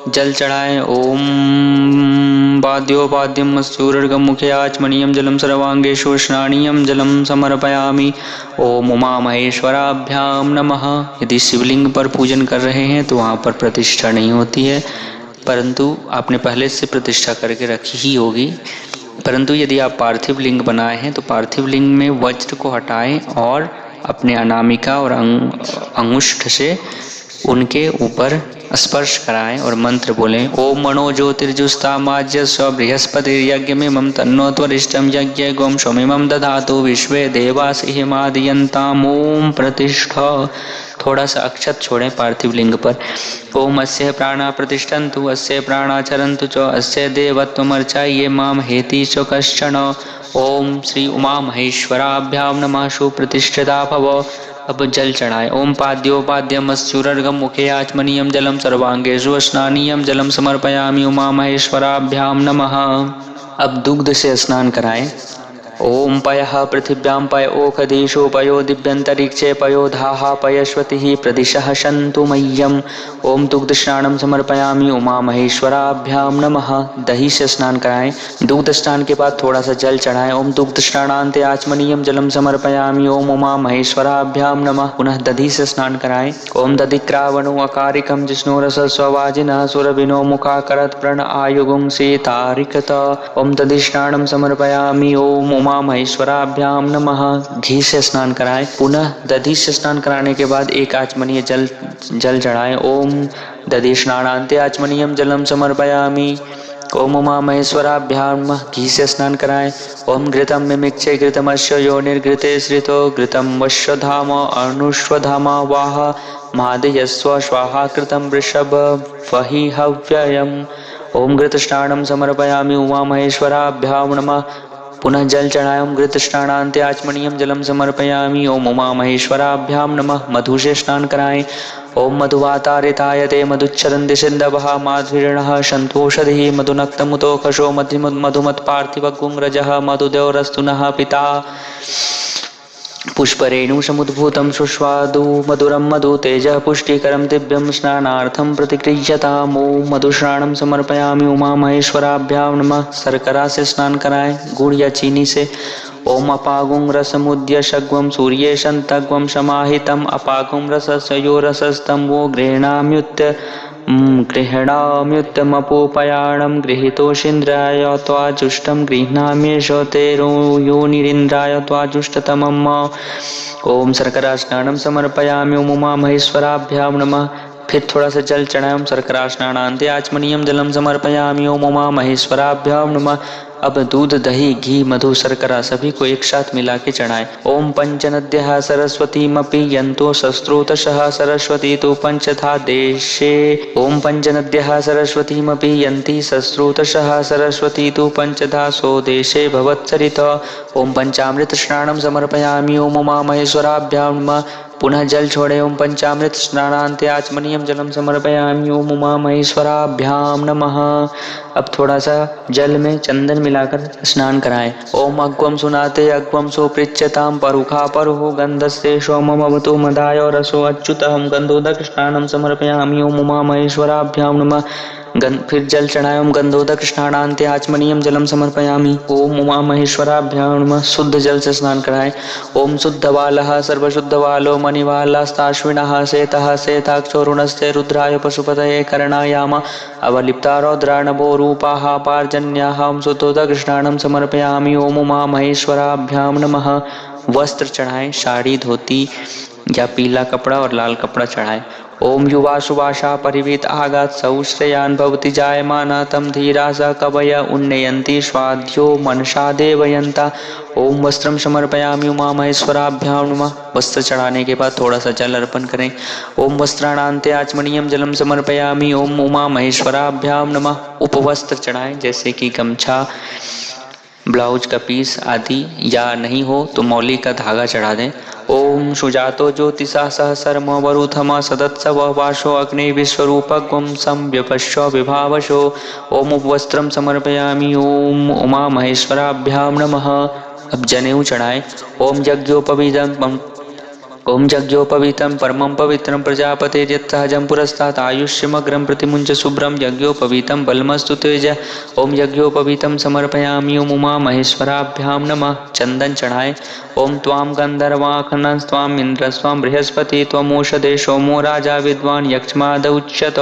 जल चढ़ाएं। ओम ओम पाद्योपाद्यम मत्स्यूर्गम मुखे आचमनीयम जलम सर्वांगेषु स्नानीयम जलम समर्पयामि। ओम उमा महेश्वराभ्याम नमः। यदि शिवलिंग पर पूजन कर रहे हैं तो वहाँ पर प्रतिष्ठा नहीं होती है, परंतु आपने पहले से प्रतिष्ठा करके रखी ही होगी। परंतु यदि आप पार्थिव लिंग बनाए हैं तो पार्थिव लिंग में वज्र को हटाएं और अपने अनामिका और अंगुष्ठ से उनके ऊपर स्पर्श कराएं और मंत्र बोलें। ओम मनो ज्योतिर्जुस्तामाज्य स्व बृहस्पति यज्ञ में मम तन्नो त्वरिष्टम यज्ञ गोम सोमिमं दधातु विश्वे देवास हिमादयन्ताम। ओम प्रतिष्ठा। थोड़ा सा अक्षत छोड़ें पार्थिव लिंग पर। ओम अस्य प्राणा प्रतिष्ठन्तु अस्य प्राणा चरन्तु च अस्य देवत्वमर्चाये माम हेति च कश्चन। ओम श्री उमा महेश्वराभ्याम नमः। सुप्रतिष्ठिता भव। अब जल चढ़ाए। ओम पाद्योपाद्यम मत्स्यूर्गम मुखे आचमनीयम जलम सर्वांगेषु स्नानीयम जलम समर्पयामि। उमा महेश्वराभ्याम नमः। अब दुग्ध से स्नान कराएं। ओम पयः पृथिव्यां पय ओखदिषु पयो दिव्यंतरिक्षे पयो धाः पयश्वतिः प्रदिशः शन्तु मह्यम्। ओम दुग्ध स्नानम समर्पयामि। उमा महेश्वराभ्याम नमः। दही से स्नान कराएं। दुग्ध स्नान के बाद थोड़ा सा जल चढ़ाएं। ओम दुग्ध स्नानान्ते आचमनीयम जलम समर्पयामि। ओम उमा महेश्वराभ्याम नमः। पुनः दधी से स्नान कराएं। ओम दधिक्रावणो अकारिकम जिष्णुरसस्वाजिनः सुरभिनो मुखाकरत् प्रण आयुगुं सीतारिकत। ओम दधि स्नानम समर्पयामि। ओम उमा महेश्वराभ्याम नमः। घी से स्नान कराएं। पुनः दधी से स्नान कराने के बाद एक आचमनीय जल चढ़ाएं। ओम दधि स्नानान्ते आचमनीयम जलम समर्पयामि। ओम उमा महेश्वराभ्याम। घी से स्नान कराएं। ओम घृतम मिमिक्षे घृतमस्य योनिर्घृते श्रितो घृतम वश्वधाम अनुष्वधाम वाह मादयस्व स्वाहा कृतं वृषभ वही हव्ययम्। ओम घृत स्नानम समर्पयामि। उमा महेश्वराभ्याम नमः। पुनः जल चढ़ाएं। ओम घृत स्नानान्ते आचमनीयम जलम समर्पयामि। ओम उमा महेश्वराभ्याम नमः। मधु से स्नान कराएं। ओम मधुवातारितायते मधुच्छरन्ति सिन्धवः माध्वीर्णः सन्तोषधिः मधुनक्तमुतोषो मधुमत् पार्थिवगुंरजः मधुदेवरस्तु नः पिता। पुष्परेणु समुद्भूतं सुस्वादु मधुरं मधु तेजः पुष्टिकरं दिव्यं स्नानार्थं प्रतिगृह्यताम्। ओम मधुस्नानम समर्पयामि। उमा महेश्वराभ्याम नमः। शर्करा से स्नान कराएं, गुड़ या चीनी से। ओम अपागुं रसमुद्य शग्वं सूर्ये शन्तग्वं समाहितम् अपागुं रसस्यो रसस्तं वो गृह्णाम्युत्तमपोपयाणं गृहीतोषीन्द्राय त्वाजुष्टं गृह्णाम्येषतेरो योनिरिन्द्राय त्वाजुष्टतमम्। ओम शर्करा स्नानम समर्पयामि। ओम उमा महेश्वराभ्याम नमः। फिर थोड़ा सा जल चढ़ाएं। ओम शर्करा स्नानान्ते आचमनीयम जलम समर्पयामि। ओम उमा महेश्वराभ्याम नमः। अब दूध दही घी मधु शर्करा सभी को एक साथ मिला के चढ़ाएं। ओम पंचनद्यः सरस्वतीमपि यन्तो शस्त्रोतशः सरस्वती तो पंचथा देशे। ओम पंचनद्यः सरस्वतीमपि यन्ति शस्त्रोतशः सरस्वती तो पंचधा सो देशे भवत्सरित। ओम पंचामृत स्नानम समर्पयामि। ओम उमा महेश्वराभ्याम नमः। पुनः जल छोड़े। ओम पंचामृत स्नानान्ते आचमनीयम जलम समर्पयामि। ओम उमा महेश्वराभ्याम नमः। अब थोड़ा सा जल में चंदन मिलाकर स्नान कराएं। ओम अग्वम सुनाते अग्वम सुपृच्यताम परुखा परुहो गंधस्ते सोमम अवतु मदाय रसो अच्युतहम गंधोदक स्नानम समर्पयामि। ओम उमा महेश्वराभ्याम नमः। फिर जल चढ़ाएं। ओम गंधोदक स्नानान्ते आचमनीयम जलम समर्पयामि। ओम उमा महेश्वराभ्याम नमः। शुद्ध जल से स्नान कराएं। ओम शुद्धवालः सर्वशुद्धवालो मणिवालास्ताश्विनः शेतः शेताक्षोरुणस्ते रुद्राय पशुपतये करणायाम अवलिप्ता रौद्राणवो रूपाः पार्जन्याः। ओम शुद्धोदक स्नानम समर्पयामि। ओम उमा महेश्वराभ्याम नमः। वस्त्र चढ़ाएं। साड़ी धोती या पीला कपड़ा और लाल कपड़ा चढ़ाएं। ओम युवा सुवासा परिवीत आगात सौश्रेयान भवति जायमाना तम धीरा स कवय उन्नयन्ति स्वाध्यो मनसा देवयन्ता। ओम वस्त्रम समर्पयामि। उमा महेश्वराभ्याम नमः। वस्त्र चढ़ाने के बाद थोड़ा सा जल अर्पण करें। ओम वस्त्राणान्ते आचमनीयम जलम समर्पयामि। ओम उमा महेश्वराभ्याम नमः। उपवस्त्र चढ़ाएं जैसे कि गमछा ब्लाउज का पीस आदि, या नहीं हो तो मौली का धागा चढ़ा दें। ओम सुजातो ज्योतिषा सहसर्म वरुथम सदत्सव वाशो अग्नि विश्वरूपग्वं संव्यपश्य विभावशो। ओम उपवस्त्रम समर्पयामि। ओम उमा महेश्वराभ्याम नमः। अब जनेऊ चढ़ाएं। ओम यज्ञोपवीदं ओम यज्ञोपवीतं परमं पवित्रं प्रजापतेर्यत्सहजं पुरस्तात् आयुष्यमग्रं प्रतिमुञ्च शुभ्रं यज्ञोपवीतं बलमस्तु तेज। ओम यज्ञोपवीतं समर्पयामि ओम उमा महेश्वराभ्यां नमः। चंदन चढ़ाए। ओम त्वां गंधर्वाखनस्त्वां इंद्रस्त्वां बृहस्पति त्वमोषधे सोमो राजा विद्वान् यक्ष्मादौच्यत।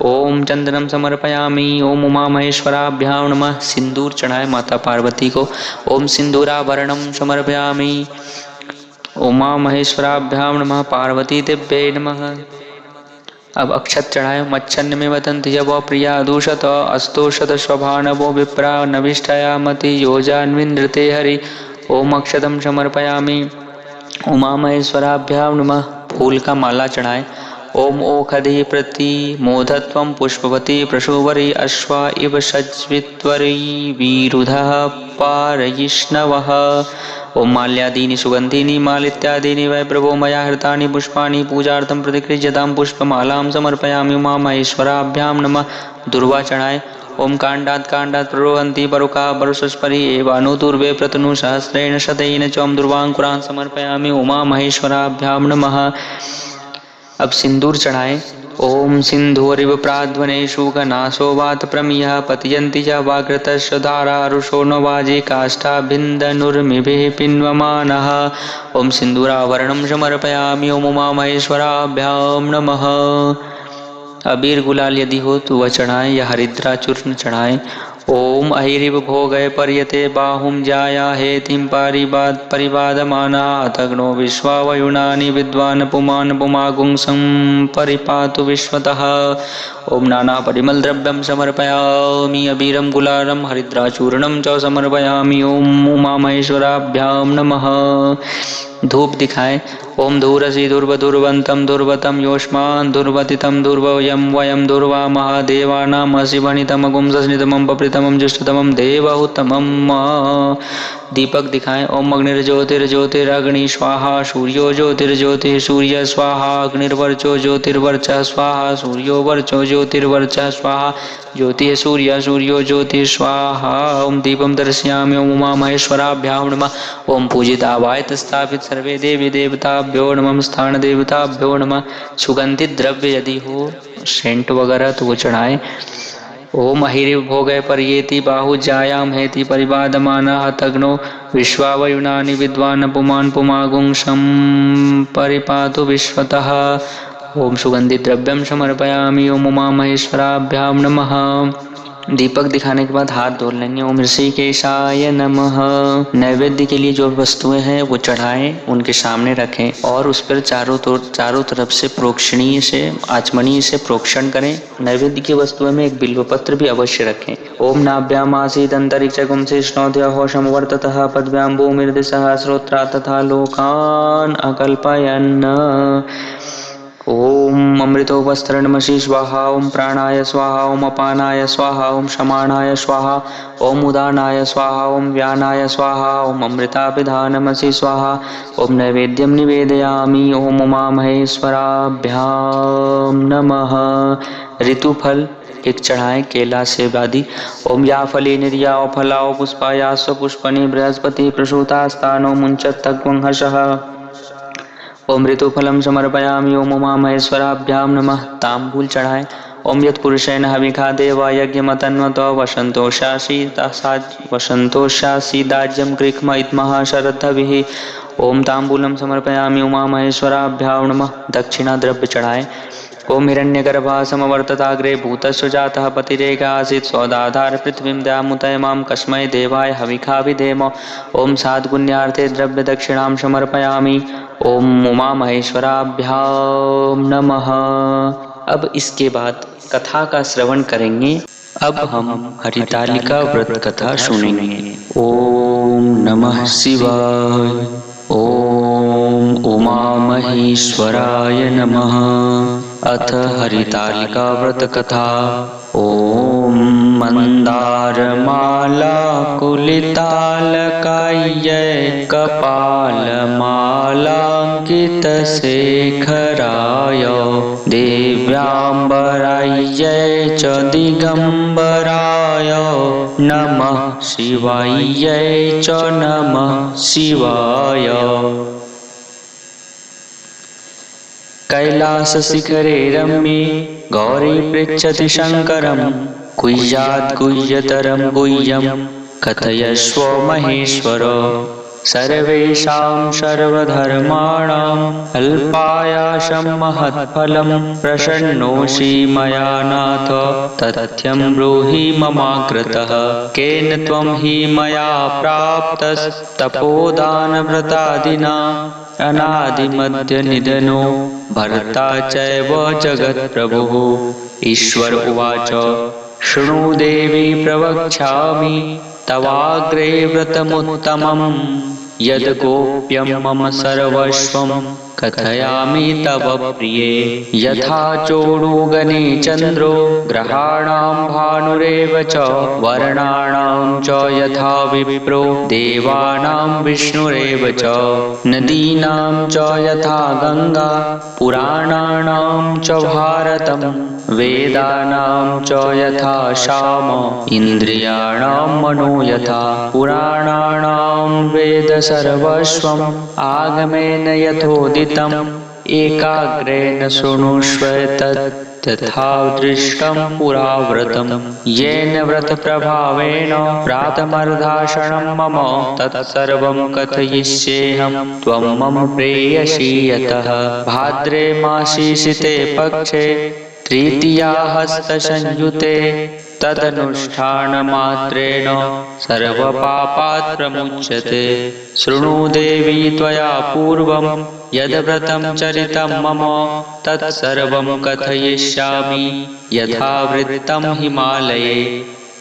ओम चंदनम समर्पयामि ओम उमा महेश्वराभ्यां नमः। सिंदूर चढ़ाए माता पार्वती को। ओम सिंदूराभरणम समर्पयामि उमा महेश्वराभ्यां नमः। पार्वती दिव्ये नमः। अब अक्षत चढ़ाए। मच्छन्न में वतंति यवो प्रिया दूषत अस्तोषत स्वभानवो विप्रा नविष्ठया मति योजान्विन्द्रते हरि। ओम अक्षतम समर्पयामि उमा महेश्वराभ्यां नमः। फूल का माला चढ़ाए। ओम ओखधि प्रति मोधत्वं पुष्पवती प्रशुवरी अश्वा इव सज्वित्वरी विरुधः पारयिष्णवः। ओम माल्यादीनि सुगंधीनि मालित्यादीनि वै प्रभो मया हृतानि पुष्पाणि पूजार्थं प्रतिगृह्यतां पुष्पमालां समर्पयामि उमा महेश्वराभ्यां नमः। दुर्वा चढ़ाए। ओम कांडात् प्ररोहन्ति परुका परुषस्परि एवानुदुर्वे प्रतनु सहस्रेण शतेन च ओम दुर्वांकुरान् समर्पयामि उमा महेश्वराभ्यां नमः। अब सिंदूर चढ़ाए। ओम सिंधुरिव प्राध्वनेषु घनासो वात प्रमियः पतयन्ति च वाकृतस्य धारारुषो न वाजे काष्ठाभिन्दनुर्मिभिः पिन्वमानः। ओम सिंदूराभरणं समर्पयामि ओम उमा महेश्वराभ्यां नमः। अबीर गुलाल यदि हो तो वह चढ़ाएं या हरिद्रा चूर्ण चढ़ाएं। ओम अहिरिव भोगय पर्यते बाहुम जाया हेतिं परिवादमाना तग्नो विश्वावयुनानि विद्वान् पुमान् पुमागुंसं परिपातु विश्वतः। ओम नाना परिमल द्रव्यं समर्पयामि अबीरं गुलालं हरिद्राचूर्णं च समर्पयामि ओम उमा महेश्वराभ्यां नमः। धूप दिखाएं। ओम धूरसी दुर्वतम दुर्वतम योष्मान दुर्वतितम दुर्वयम वयम दुर्वा महादेवानामसि वनितमगुं सस्नितमं पप्रितमं ज्येष्ठतमं देवहुतमम्। दीपक दिखाएं। ओम अग्निर्ज्योतिर्ज्योतिरग्नि स्वाहा सूर्यो ज्योतिर्ज्योतिः सूर्य स्वाहा अग्निर्वर्चो ज्योतिर्वर्चः स्वाहा सूर्यो वर्चो ज्योतिर्वर्चः स्वाहा ज्योतिः सूर्य सूर्यो ज्योतिः स्वाहा। ओम दीपम दर्शयामि ओम उमा महेश्वराभ्यां नमः। ओम पूजितावायत स्थापित सर्वे देवी देवताभ्यो नमः। स्थान देवताभ्यो नमः। सुगंधित द्रव्य यदि हो सेंट वगैरह तो वो चढ़ाएं। ओम अहिरिव भोगय पर्येति बाहुजायां हेति परिवादमानः तग्नो विश्वावयुनानि विद्वान् पुमान् पुमागुंसं परिपातु विश्वतः। ओम सुगंधित द्रव्यं समर्पयामि ओम उमा महेश्वराभ्यां नमः। दीपक दिखाने के बाद हाथ धो लेंगे। ओम ऋषिकेशाय नमः। नैवेद्य के लिए जो वस्तुएं हैं वो चढ़ाएं, उनके सामने रखें और उस पर चारों तरफ से प्रोक्षणीय से आचमनीय से प्रोक्षण करें। नैवेद्य की वस्तुएं में एक बिल्वपत्र भी अवश्य रखें। ओम नाभ्याम आसीत् अंतरिक्षगुं शिष्णोद्यहो समवर्ततः पद्भ्यां भूमिर्दिशः श्रोत्रा तथा लोकान् अकल्पयन्। ओम अमृतोपस्तरणमसि स्वाहा ओम प्राणाय स्वाहा ओम अपानाय स्वाहा ओम शमानाय स्वाहा ओम उदानाय स्वाहा ओम व्यानाय स्वाहा ओम अमृतापिधानमसि स्वाहा। ओम नैवेद्यं निवेदयामि ओम उमा महेश्वराभ्यां नमः। ऋतुफल एक चढ़ाएं केला सेब आदि। ओम या फले निर्याओ फलाओ पुष्पाया स्वपुष्पनि बृहस्पति प्रसूतास्तानो मुञ्चत्तग्वं हर्षः। ओम ऋतुफलं समर्पयामि ओम उमा महेश्वराभ्यां नमः। तांबूल चढ़ाएं। ओम यत्पुरुषेण हविखा देवा यज्ञमतन्वतो वसन्तोषासीदाज्यं कृक्म इत्मः शरद्धभिः। ओम तांबूलं समर्पयामि उमा महेश्वराभ्यां नमः। दक्षिणा द्रव्य चढ़ाएं। ओम हिरण्यगर्भः समवर्तताग्रे भूतस्य जातः पतिरेक आसीत् सौदाधार पृथ्वीं दयामुतय मां कस्मै देवाय हविखाभिधेम। ओम साद्गुण्यार्थे द्रव्य दक्षिणां समर्पयामि ओम उमा महेश्वराभ्यां नमः। अब इसके बाद कथा का श्रवण करेंगे। अब हम हरितालिका व्रत कथा सुनेंगे। ओम नमः शिवाय। ओम उमा महेश्वराय नमः। अथ हरितालिका व्रत कथा। ओम मंदारमाला कुलितालकायै कपालमालांकित शेखराय देव्याम्बरायै च दिगंबराय नमः शिवायै च नमः शिवाय। कैलासशिखरे रम्ये गौरी पृच्छति शङ्करं गुह्यात् गुह्यतरं गुह्यं कथयस्व महेश्वर। सर्वेषां सर्वधर्माणाम् अल्पायासं महत्फलं प्रसन्नोऽसि मया नाथ तथ्यं ब्रूहि ममाग्रतः। केन त्वं हि मया प्राप्तस्तपोदानव्रतादिना अनादिमध्यनिधनो भर्ता चैव जगत्प्रभुः। ईश्वर उवाच शृणु देवी प्रवक्ष्यामि तवाग्रे व्रतमुत्तमम् यद्गोप्यं मम सर्वस्वं कथयामि तव प्रिये। यथा चोडुगणे चन्द्रो ग्रहाणां भानुरेव च वर्णानां च यथा विप्रो देवानां विष्णुरेव च नदीनां च यथा गङ्गा पुराणानां च भारतं वेदानां च यथा साम इन्द्रियाणां मनो यथा। पुराणानां वेद सर्वस्वम् आगमेन यथोदितम् एकाग्रेण शृणुष्व तथा दृष्टं पुरा व्रतम्। येन व्रतप्रभावेण प्रातमर्धासनं मम तत्सर्वं कथयिष्येऽहं त्वं मम प्रेयसी यतः। भाद्रे मासि शिते पक्षे तृतीयाहस्तसंयुते तदनुष्ठानमात्रेण सर्वपापात् प्रमुच्यते। शृणु देवी त्वया पूर्वं यद्व्रतं चरितं मम तत्सर्वं कथयिष्यामि यथावृत्तं हिमालये।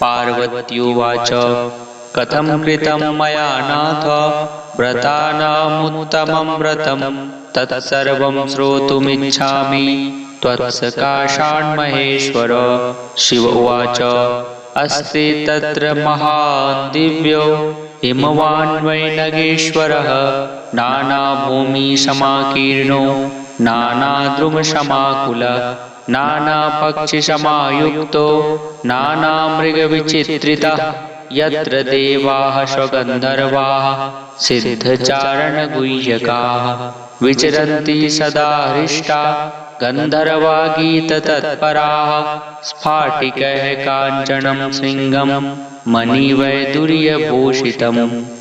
पार्वत्युवाच कथं कृतं मया नाथ व्रतानामुत्तमं व्रतं तत्सर्वं श्रोतुमिच्छामि त्वत्सकाशान् महेश्वर। शिव उवाच अस्ति तत्र महान् दिव्यो हिमवान् वैनगेश्वरः नानाभूमिसमाकीर्णो नानाद्रुमसमाकुलः नानापक्षिसमायुक्तो नानामृगविचित्रितः। यत्र देवाः स्वगन्धर्वाः सिद्धचारणगुह्यकाः विचरन्ति सदा हृष्टा गन्धर्वा गीततत्पराः। स्फाटिकैः काञ्चनं सिंहं मणिवैदुर्यभूषितं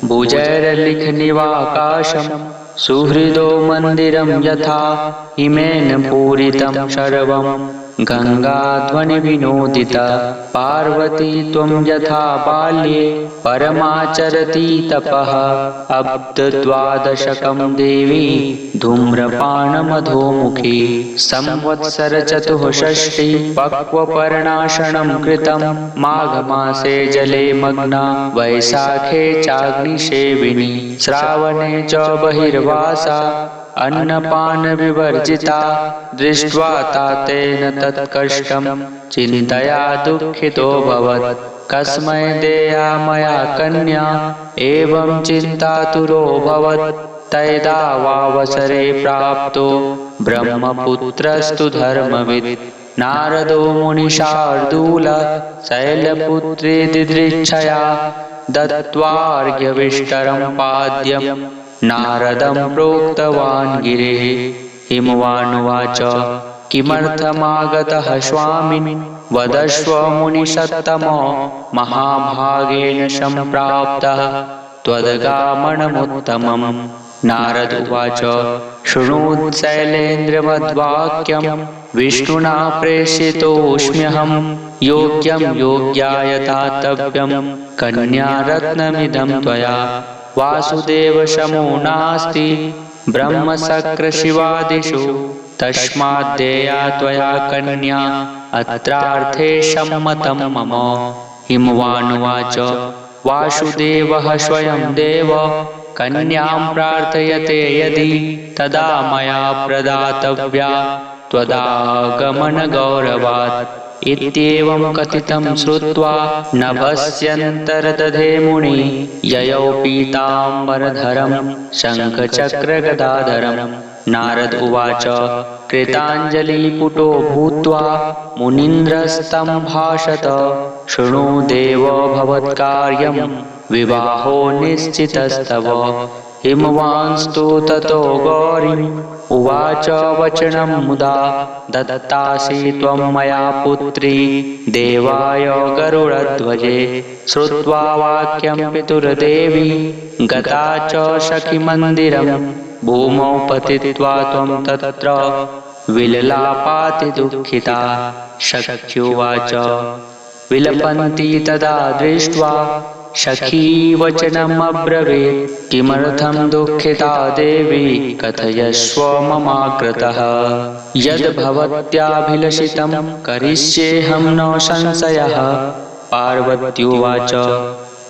भुजैर्लिखनिवाकाशं सुहृदो मन्दिरं यथा हिमेन पूरितं सर्वं गङ्गाध्वनिविनोदिता। पार्वती त्वं यथा बाल्ये परमाचरति तपः अब्धद्वादशकं देवी धूम्रपानमधोमुखी। संवत्सरचतुष्षष्टि पक्वपर्णाशनं कृतं माघमासे जले मग्ना वैशाखे चाग्निसेविनी। श्रावणे च बहिर्वासा अन्नपानविवर्जिता। दृष्ट्वा तातेन तत्कष्टं चिन्तया दुःखितोऽभवत्। कस्मै देया मया कन्या एवं चिन्तातुरोऽभवत्। तैदावावसरे प्राप्तो ब्रह्मपुत्रस्तु धर्मवित्। नारदो मुनिशार्दूल शैलपुत्री दिदृक्षया दत्त्वार्घ्यविष्टरं पाद्यं नारदं प्रोक्तवान् गिरिः। हिमवानुवाच किमर्थमागतः स्वामिन् वदस्व मुनिसत्तमो महाभागेन सम्प्राप्तः त्वदगामनमुत्तमम्। नारद उवाच शृणु शैलेन्द्रवद्वाक्यं विष्णुना प्रेषितोऽस्म्यहं योग्यं योग्याय दातव्यं कन्यारत्नमिदं त्वया। वासुदेवसमो नास्ति ब्रह्मशक्रशिवादिषु तस्माद्देया त्वया कन्या अत्रार्थे सम्मतं मम। हिमवानुवाच वासुदेवः स्वयं देव कन्यां प्रार्थयते यदि तदा मया प्रदातव्या त्वदागमनगौरवात्। इत्येवं कथितं श्रुत्वा नभस्यन्तर्दधे मुनि ययौ पीताम्बरधरं शङ्खचक्रगदाधरं। नारद उवाच कृताञ्जलिपुटो भूत्वा मुनीन्द्रस्तं भाषत शृणु देव भवत्कार्यं विवाहो निश्चितस्तव। हिमवांस्तु ततो गौरीम् उवाच वचनं मुदा दत्तासि त्वं मया पुत्री देवाय गरुडध्वजे। श्रुत्वा वाक्यं पितुर्देवी गता च सखीमन्दिरं भूमौ पतित्वा त्वं तत्र विललापाति दुःखिता। सख्युवाच विलपन्ति तदा दृष्ट्वा सखी वचनमब्रवीत् किमर्थं दुःखिता देवी कथयस्व ममाकृतः। यद्भवत्याभिलषितं करिष्येऽहं न संशयः। पार्वत्युवाच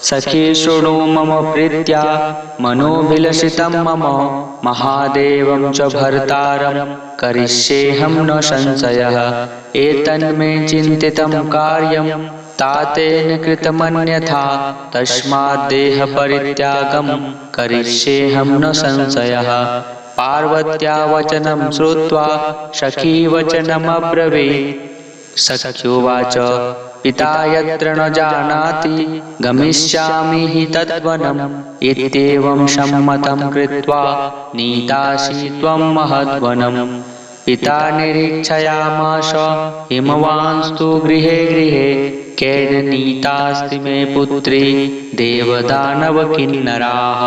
सखी शृणु मम प्रीत्या मनोभिलषितं मम महादेवं च भर्तारं करिष्येऽहं न संशयः। एतन्मे चिन्तितं कार्यं तातेन कृतमन्यथा तस्मात् देहपरित्यागं करिष्येऽहं न संशयः। पार्वत्या वचनं श्रुत्वा सखी वचनमब्रवीत्। सख्युवाच पिता यत्र न जानाति गमिष्यामि हि तद्वनम् इत्येवं सम्मतं कृत्वा नीतासि त्वं महद्वनम्। पिता निरीक्षयामास हिमवांस्तु गृहे गृहे केन नीतास्ति मे पुत्री देवदानवकिन्नराः।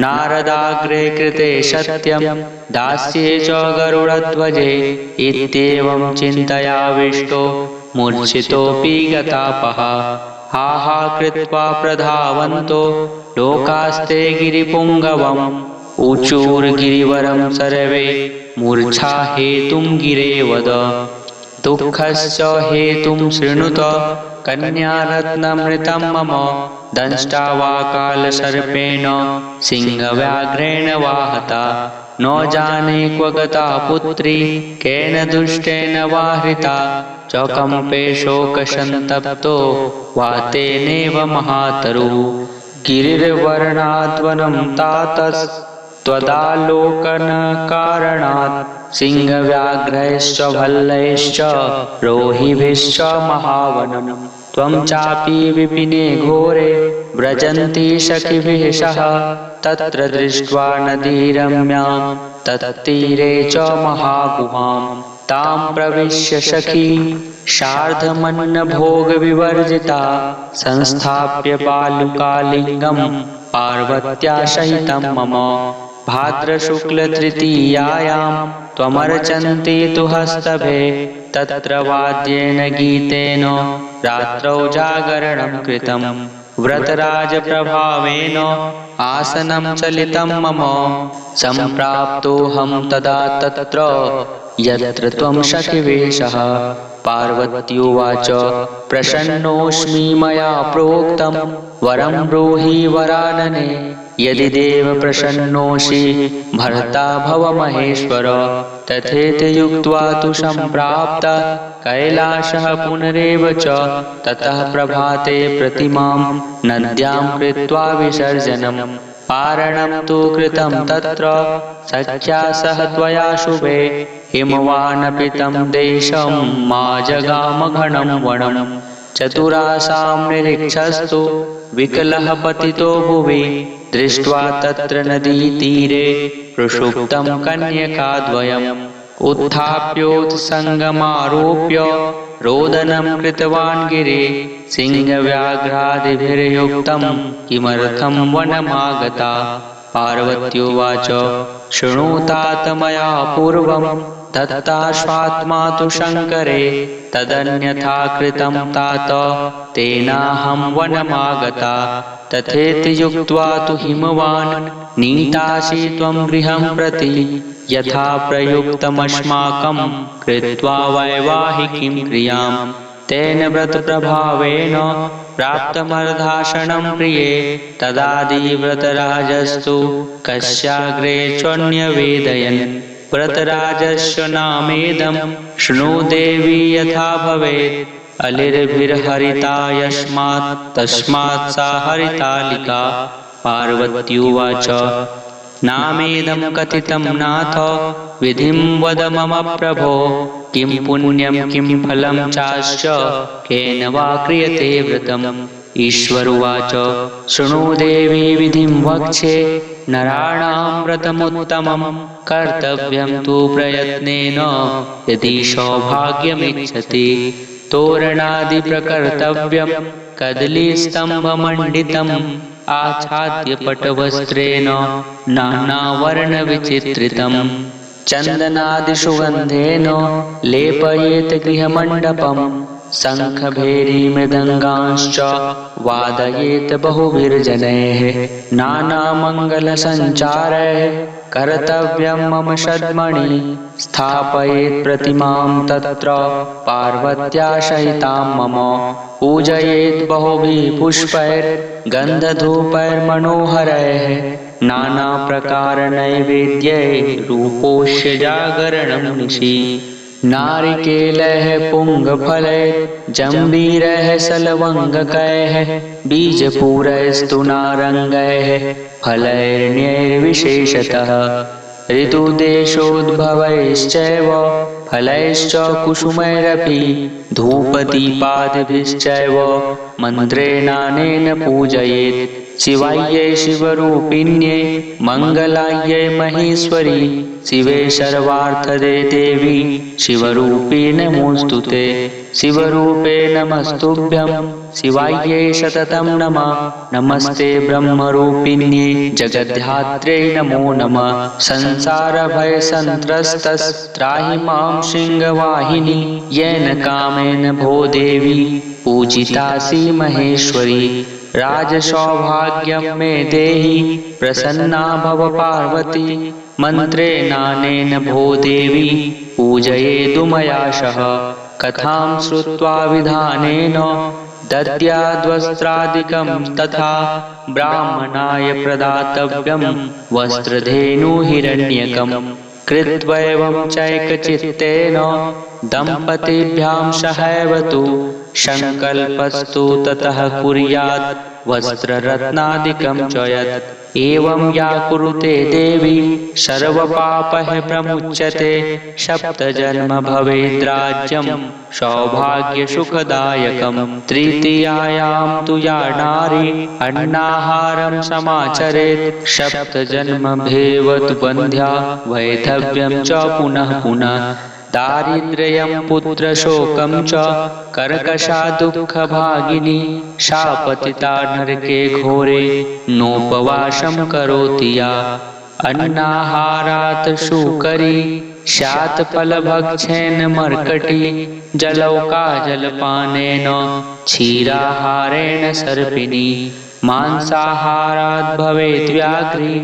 नारदाग्रे कृते सत्यं दास्ये च गरुडध्वजे इत्येवं चिन्तयाविष्टो मूर्छितोऽपि गतापः। हा हा कृत्वा प्रधावन्तो लोकास्ते गिरिपुङ्गवम् ऊचूर्गिरिवरं सर्वे मूर्छा हेतुं गिरे वद। दुःखस्य हेतुं शृणुत कन्यारत्नमृतं मम दंष्टा वा कालसर्पेण सिंहव्याघ्रेण वा हता। न जाने क्व गता पुत्री केन दुष्टेन वा हृता च कम्पे शोकसन्तप्तो वा तेनेव महातरुः। गिरिर्वर्णाद्वनं तातस्त्वदालोकनकारणात् सिंहव्याघ्रैश्च भल्लैश्च रोहिभिश्च महावनम्। त्वं चापि विपिने घोरे व्रजन्ती सखिभिः सह तत्र दृष्ट्वा नदीरम्यां तत्तीरे च महागुहां तां प्रविश्य सखी सार्धमन्नभोगविवर्जिता संस्थाप्य पालुकालिङ्गं पार्वत्या सहितं मम। भाद्रशुक्लतृतीयायां त्वमर्चन्ति तु हस्तभे तत्र वाद्येन गीतेन रात्रौ जागरणं कृतं। व्रतराजप्रभावेन आसनं चलितं मम सम्प्राप्तोऽहं तदा तत्र यत्र त्वं सखिवेशः। पार्वत्युवाच प्रसन्नोऽस्मि मया प्रोक्तं वरं ब्रूहि वरानने। यदि देव प्रसन्नोऽसि भर्ता भव महेश्वर। तथेति युक्त्वा तु सम्प्राप्त कैलासः पुनरेव च ततः प्रभाते प्रतिमां नद्यां कृत्वा विसर्जनं। पारणं तु कृतं तत्र सख्या सह त्वया शुभे हिमवानपि तं देशं मा जगाम घनं वनं। चतुरासां निरीक्षस्तु विकलः पतितो भुवि दृष्ट्वा तत्र नदीतीरे प्रक्षुब्धं कन्यकाद्वयम्। उत्थाप्योत्सङ्गमारोप्य रोदनं कृतवान् गिरे सिंहव्याघ्रादिभिर्युक्तं किमर्थं वनमागता। पार्वत्युवाच शृणुतात मया पूर्वं दत्ताश्वात्मा तु शङ्करे तदन्यथा कृतं तात तेनाहं वनमागता। तथेति युक्त्वा तु हिमवान् नीतासि त्वं गृहं प्रति यथा प्रयुक्तमस्माकं कृत्वा वैवाहिकीं क्रियां। तेन व्रतप्रभावेन प्राप्तमर्धासनं प्रिये तदादिव्रतराजस्तु कस्याग्रे च्वन्यवेदयन्। व्रतराजस्य नामेदं शृणु देवी यथा भवेत् अलिर्भिर्हरिता यस्मात् तस्मात् सा हरितालिका। पार्वत्युवाच नामेदं कथितं नाथ विधिं वद मम प्रभो। किं पुण्यं किं फलं चाश्च केन वा क्रियते व्रतम्। ईश्वरुवाच शृणु देवी विधिं वक्ष्ये नराणां व्रतमुत्तमं कर्तव्यं तु प्रयत्नेन यदि सौभाग्यमिच्छति तोरणादिप्रकर्तव्यं कदलीस्तम्भमण्डितम् आच्छाद्य पटवस्त्रेण नानावर्णविचित्रितम् चन्दनादिसुगन्धेन लेपयेत् गृहमण्डपम् शङ्खभेरीमृदङ्गांश्च वादयेत् बहुभिर्जनैः नानामङ्गलसञ्चारैः कर्तव्यं मम षड्मणि स्थापयेत् प्रतिमां तत्र पार्वत्या सहितां मम पूजयेत् बहुभिः पुष्पैर्गन्धधूपैर्मनोहरैः नानाप्रकारनैवेद्यैः रूपोष्य जागरणं निशि नारिकेलैः पुङ्गफलैः जम्बीरैः सलवङ्गकैः बीजपूरैस्तु नारङ्गैः फलैर्ण्यैर्विशेषतः ऋतुदेशोद्भवैश्चैव फलैश्च कुसुमैरपि धूपदीपादिभिश्चैव मन्त्रेणानेन पूजयेत् शिवायै शिवरूपिण्यै मङ्गलायै महेश्वरी शिवे सर्वार्थदे देवी शिवरूपी नमोऽस्तुते शिवरूपे नमस्तुभ्यं शिवायै सततं नमः नमस्ते ब्रह्मरूपिण्यै जगद्धात्र्यै नमो नमः संसारभयसन्त्रस्तस्त्राहि मां सिंहवाहिनी येन कामेन भो देवी पूजितासि महेश्वरी राजसौभाग्यं मे देहि प्रसन्ना भव पार्वती मन्त्रेणानेन भो देवी पूजयेदुमयाशः कथां श्रुत्वा विधानेन दद्याद्वस्त्रादिकं तथा ब्राह्मणाय प्रदातव्यं वस्त्रधेनुहिरण्यकम् कृत्वैवं चैकचित्तेन दम्पतीभ्यां सहैव तु संकल्पस्तु ततः कुर्यात् वस्त्ररत्नादिकं च यत् एवं या कुरुते देवी सर्वपापैः प्रमुच्यते सप्तजन्म भवेद्राज्यं सौभाग्यसुखदायकम् तृतीयायां तु या नारी अन्नाहारं समाचरेत् सप्तजन्म भेवतु बन्ध्या वैधव्यं च पुनः पुनः दारिद्र्यं पुत्रशोकं च कर्कशा दुःखभागिनी सा पतिता नरके घोरे नोपवासं करोति या अन्नाहारात् शूकरी स्यात् फलभक्षेन मर्कटी जलौका जलपानेन क्षीराहारेण सर्पिणी मांसाहारात् भवेत् व्याघ्री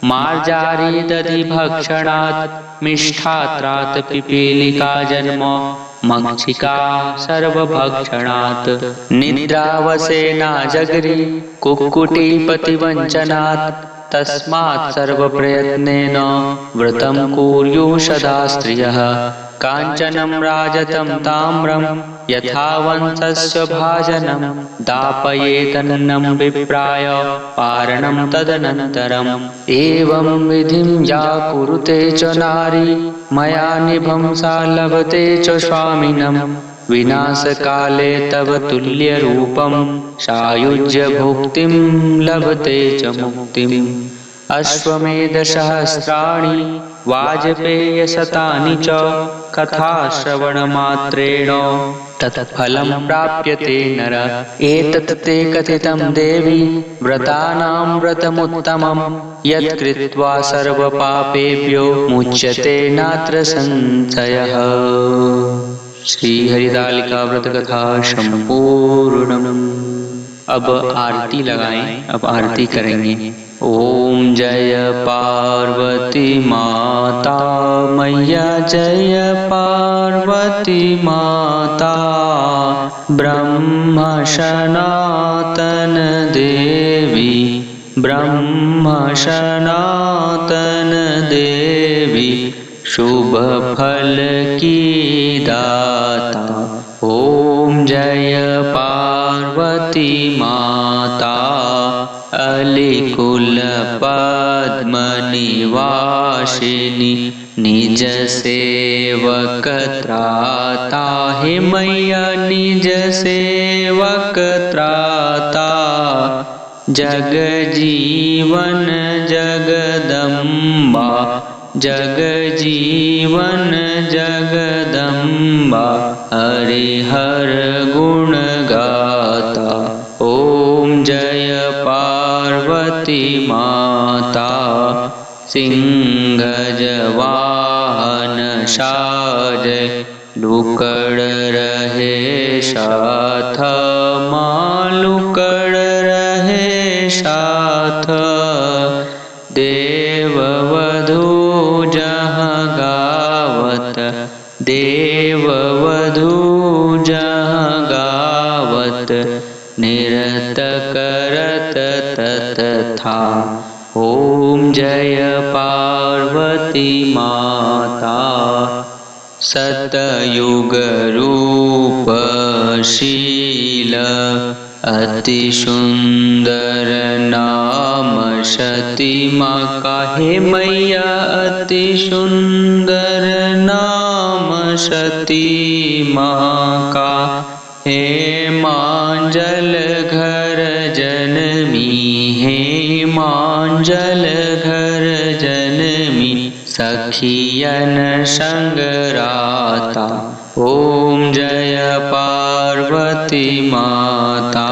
मार्जारी दधिभक्षणात् मिष्ठात्रात् पिपीलिका जन्म मक्षिका सर्वभक्षणात् निद्रावसेनाजगरी कुक्कुटीपतिवञ्चनात् तस्मात् सर्वप्रयत्नेन व्रतं कुर्युः सदा स्त्रियः काञ्चनं राजतं ताम्रं यथा वंशस्य भाजनं दापयेतन्नं विप्राय पारणं तदनन्तरम् एवं विधिं या कुरुते च नारी मया निभं सा लभते च स्वामिनं विनाशकाले तव तुल्यरूपं सायुज्य भुक्तिं लभते च मुक्तिम् अश्वमेधसहस्राणि वाजपेयशतानि च कथाश्रवणमात्रेण तत्फलं प्राप्यते नर एतत् ते कथितं देवी व्रतानां व्रतमुत्तमं यत् कृत्वा सर्वपापेभ्यो मुच्यते नात्र संशयः। श्री हरितालिका व्रत कथा संपूर्णम्। अब आरती लगाएं, अब आरती करेंगे। ओम जय पार्वती माता मैया जय पार्वती माता ब्रह्म सनातन देवी ब्रह्म सनातन देवी शुभ फल की दाता। ओम जय पार्वती माता अलिकुल पद्म निवासिनी निज सेवक त्राता, हे मैया निज सेवक त्राता। जग जीवन जगदम्बा, जग जीवन जगदम्बा, हरिहर गुण गाता। ओम जय पार्वती माता, सिंहज वाहन साजय, लुकड़ रहे साथ, माँ लुकड़ रहे साथ। देववधू जहाँ गावत, देववधू जहाँ गावत, निरत करत ततथा। ओम जय पार्वती माता, सतयुग रूप शील, अति सुंदर नाम सती माँ का। हे मैया अति सुंदर नाम सती माँ का। हे मांजल घर जनमी, हे मांजल घर जनमी, सखियन संग राता। ओम जय पार्वती माता,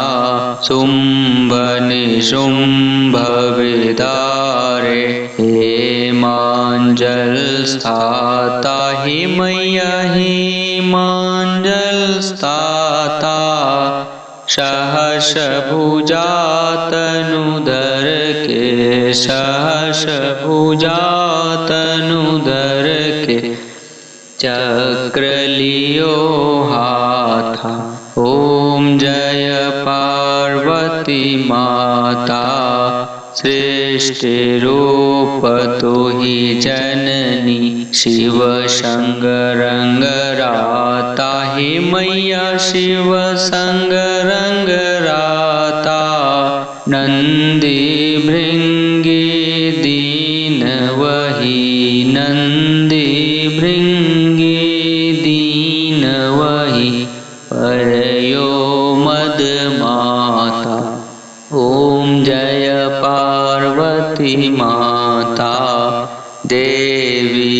शुंभ निशुंभ विदारे, हे मांजल स्थाता। हे मैया हे मांजल स्थाता, सहस भुजा तनुधर के, सहस भुजा तनुधर के, चक्र लियो हाथा। ओम जय पार्वती माता, सृष्टि रूप तु ही जननी, शिव संग रंग राता। हे मैया शिव संग रंग राता, नंदी भृंगी दीन वही, नंदी भृंगी दीन वही, परयो मद माता। ओम जय पार्वती माता, देवी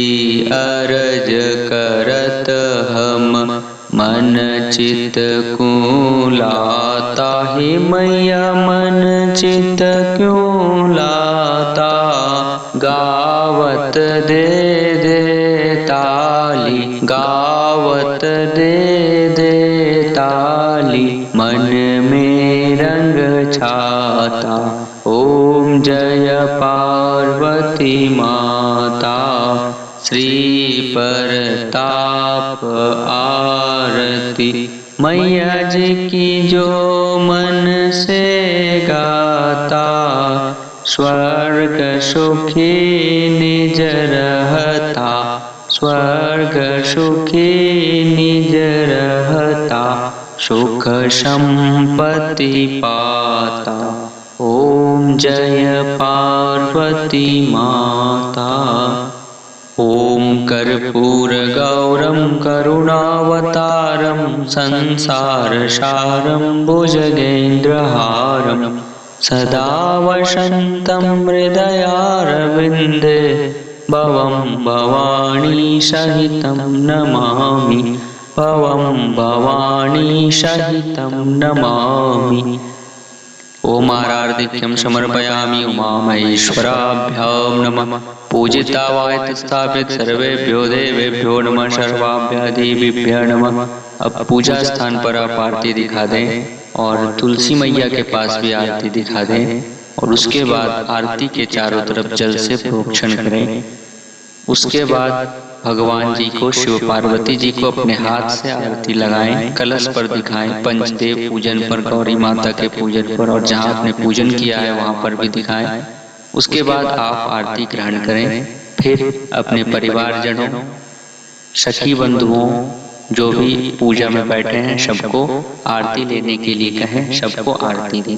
अरज करत हम, मन चित क्यों लाता। हे मैया मन चित क्यों लाता, गावत दे दे ताली, गावत दे दे ताली, मन में रंग छाता। ओम जय पार्वती माता, श्री परताप आरती, मैया जी की जो मन से गाता। स्वर्ग सुखी निज रहता, स्वर्ग सुखी निज रहता, सुख संपत्ति पाता। ओम जय पार्वती माता। ओम कर्पूर गौरम करुणावतारम, संसार सारम भुजगेन्द्रहारम, सदा वसन्तं हृदयारविन्दे, भवं भवानी सहितं नमामि, भवं भवानी सहितं नमामि। ओम आरार्धिक्यं समर्पयामि उमामहेश्वराभ्यां नमः। पूजितावाय स्थापित सर्वेभ्यो देवेभ्यो नमः, सर्वाभ्य देवीभ्यो नमः। अब पूजा स्थान पर आप आरती दिखा दें और तुलसी मैया के पास भी आरती दिखा दें, और उसके बाद आरती के चारों तरफ जल से प्रोक्षण करें। उसके बाद भगवान जी को, शिव पार्वती जी को अपने हाथ से आरती लगाएं, कलश पर दिखाएं, पंचदेव पूजन पर, गौरी माता के पूजन पर, और जहां आपने पूजन किया है वहां पर भी दिखाएं। उसके बाद आप आरती ग्रहण करें। फिर अपने परिवारजनों, सखी बंधुओं, जो भी पूजा में बैठे हैं, सबको आरती लेने के लिए कहें, सबको आरती दें।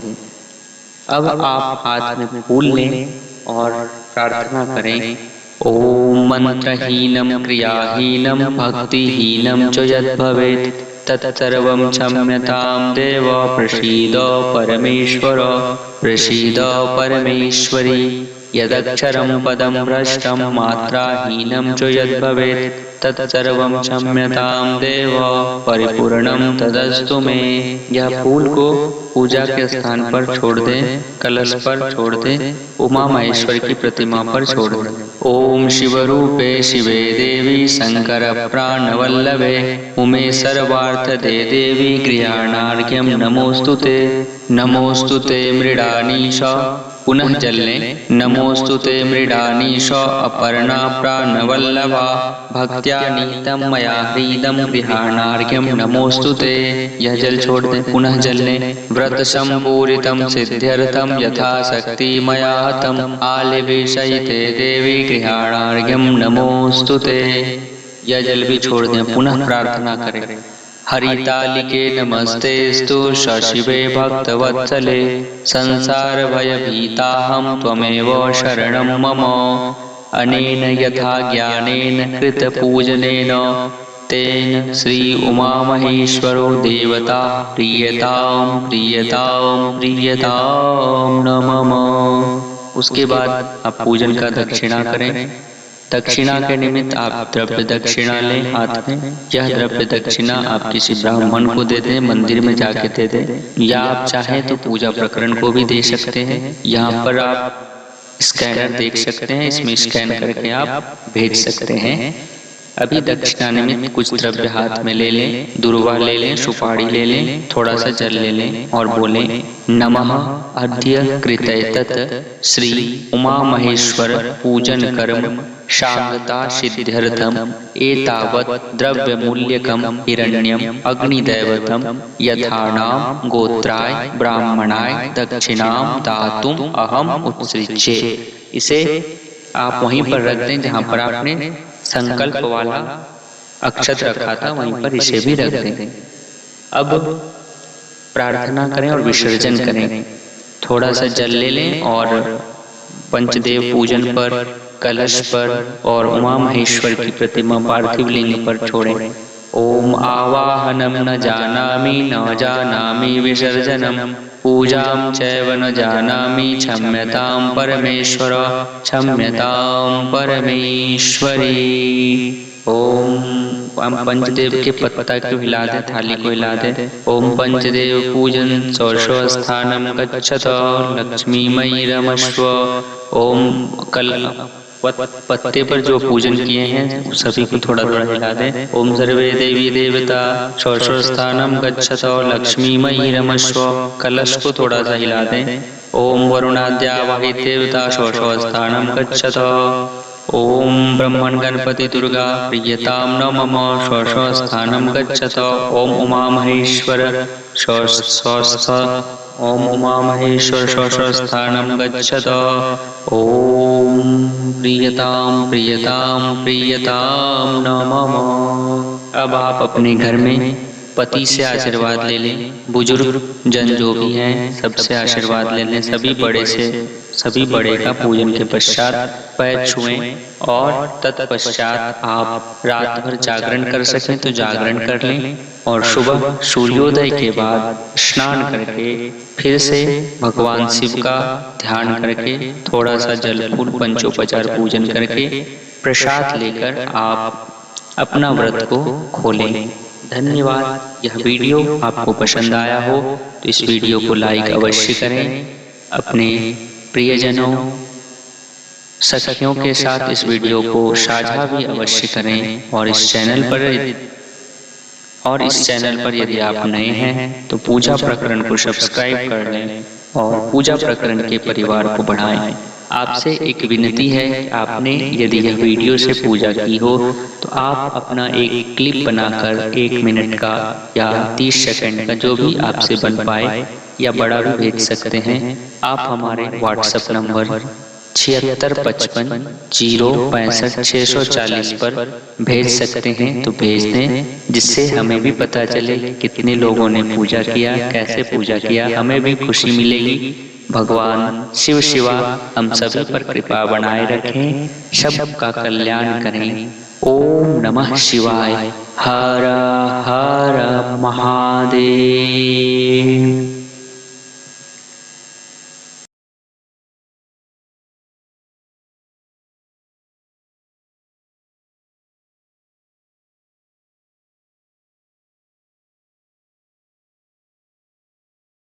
अब आप हाथ में फूल लें और प्रार्थना करें ओम मंत्रहीनं क्रियाहीनं भक्तिहीनं च यद्भवेत् तत्सर्वं क्षम्यतां देव प्रसीद परमेश्वर प्रसीद परमेश्वरी। यदक्षरं पदं भ्रष्टं मात्राहीनं च यद्भवेत् तत्सर्वं क्षम्यतां देव परिपूर्णं तदस्तु मे। यह फूल को पूजा के स्थान पर छोड़ दे, कलश पर छोड़ दे, उमा महेश्वर की प्रतिमा पर छोड़ दे। ओम शिवरूपे शिवे देवी शंकर प्राणवल्लभे उमे सर्वार्थ दे देवी गृहाणार्घ्यं नमोस्तुते। नमोस्तुते मृडानीश, पुनः जल लें। नमोस्तुते मृडानीश अपर्णा प्राणवल्लभा भक्त्या नीतं मया हृदं गृहाणार्घ्यं नमोस्तुते। यह जल छोड़ दें, पुनः जल लें। व्रत संपूरितं सिद्ध्यर्थं यथाशक्ति मया हतम् आलिविषयिते देवी गृहाणार्घ्यं नमोस्तुते। यह जल भी छोड़ दें, पुनः प्रार्थना करें। हरितालिके नमस्तेस्तु शशिवे भक्तवत्सले संसार भयभीताहं त्वमेव शरणं मम। अनेन यथा ज्ञानेन कृतपूजनेन तेन श्री उमा महेश्वरो देवता प्रीयतां प्रीयतां प्रीयतां नमः। उसके बाद आप पूजन का दक्षिणा करें। दक्षिणा के निमित्त आप द्रव्य दक्षिणा लें हाथ में। यह द्रव्य दक्षिणा आप किसी ब्राह्मण को दे दें, मंदिर में जाके दे दें, या आप चाहें तो पूजा प्रकरण को भी दे सकते हैं। यहाँ पर आप स्कैनर देख सकते हैं, इसमें स्कैन करके आप भेज सकते हैं। अभी दक्षिणा निमित्त कुछ द्रव्य हाथ में ले लें, दुर्वा ले लें, सुपारी ले लें, थोड़ा सा जल ले लें और बोलें नमः अद्य कृतैतत् श्री उमा महेश्वर पूजन कर्म शांगता सिद्ध्यर्थम एतावत् द्रव्य मूल्यकम हिरण्यम अग्निदैवतम यथानाम गोत्राय ब्राह्मणाय दक्षिणाम दातुम अहम उत्सृज्ये। इसे आप वहीं पर रख दें जहाँ पर आपने संकल्प वाला अक्षत रखा था, वहीं पर इसे भी रख दें। अब प्रार्थना करें और विसर्जन करें। थोड़ा सा जल ले लें और पंचदेव पूजन पर, कलश पर और उमा महेश्वर की प्रतिमा पार्थिव लिंग पर छोड़ें। ओम आवाहनम न जानामि न जानामि विसर्जनम पूजां चैव न जानामि क्षम्यतां परमेश्वर क्षम्यतां परमेश्वरी। ओम पंचदेव के पत्ता को हिला दे, थाली को हिला दे। ओम पंचदेव पूजन षोडशो स्थानम गच्छत लक्ष्मीमयी रमस्व। ओम कल पत्ते पर जो पूजन किए हैं सभी को थोड़ा थोड़ा हिला दें। ओम सर्वे देवी देवता षोडशो स्थानम गच्छत लक्ष्मीमयी रमस्व। कलश को थोड़ा सा हिला दें। ओम वरुणाद्या वही देवता षोडशो स्थानम गच्छत। ओम ब्रह्मण गणपति दुर्गा प्रियतां न मम षोडशो स्थानम गच्छत। ओम उमा महेश्वर ओम उमा महेश्वर षोडशो स्थानम गच्छत। ओम प्रियतां प्रियतां प्रियतां नमः। अब आप अपने घर में पति से आशीर्वाद ले लें। बुजुर्ग जन जो भी हैं सबसे आशीर्वाद ले लें। सभी बड़े का पूजन के पश्चात पैर छुएं और तत्पश्चात आप रात भर जागरण कर सकें तो जागरण कर लें और सुबह सूर्योदय के बाद स्नान करके फिर से भगवान शिव का ध्यान करके थोड़ा सा जल फूल पंचोपचार पूजन करके प्रसाद लेकर आप अपना व्रत को खोलें। धन्यवाद। यह वीडियो आपको पसंद आया हो तो इस वीडियो को लाइक अवश्य करें। अपने प्रियजनों सखियों के साथ इस वीडियो को साझा भी अवश्य करें। और इस चैनल पर यदि आप नए हैं तो पूजा प्रकरण को सब्सक्राइब कर लें और पूजा प्रकरण के परिवार को बढ़ाएं। आपसे एक विनती है कि आपने यदि यह वीडियो से पूजा की हो तो आप अपना एक क्लिप बनाकर 1 मिनट का या 30 सेकंड का जो भी आपसे बन पाए या बड़ा भी भेज सकते हैं। आप हमारे व्हाट्सएप नंबर 7655 065 640 पर भेज सकते हैं तो भेज दें, जिससे हमें भी पता चले कितने लोगों ने पूजा किया, कैसे पूजा किया। हमें भी खुशी मिलेगी भगवान शिव शिवा हम सभी पर कृपा बनाए रखें, सबका कल्याण करें। ओम नमः शिवाय। हर हर महादेव।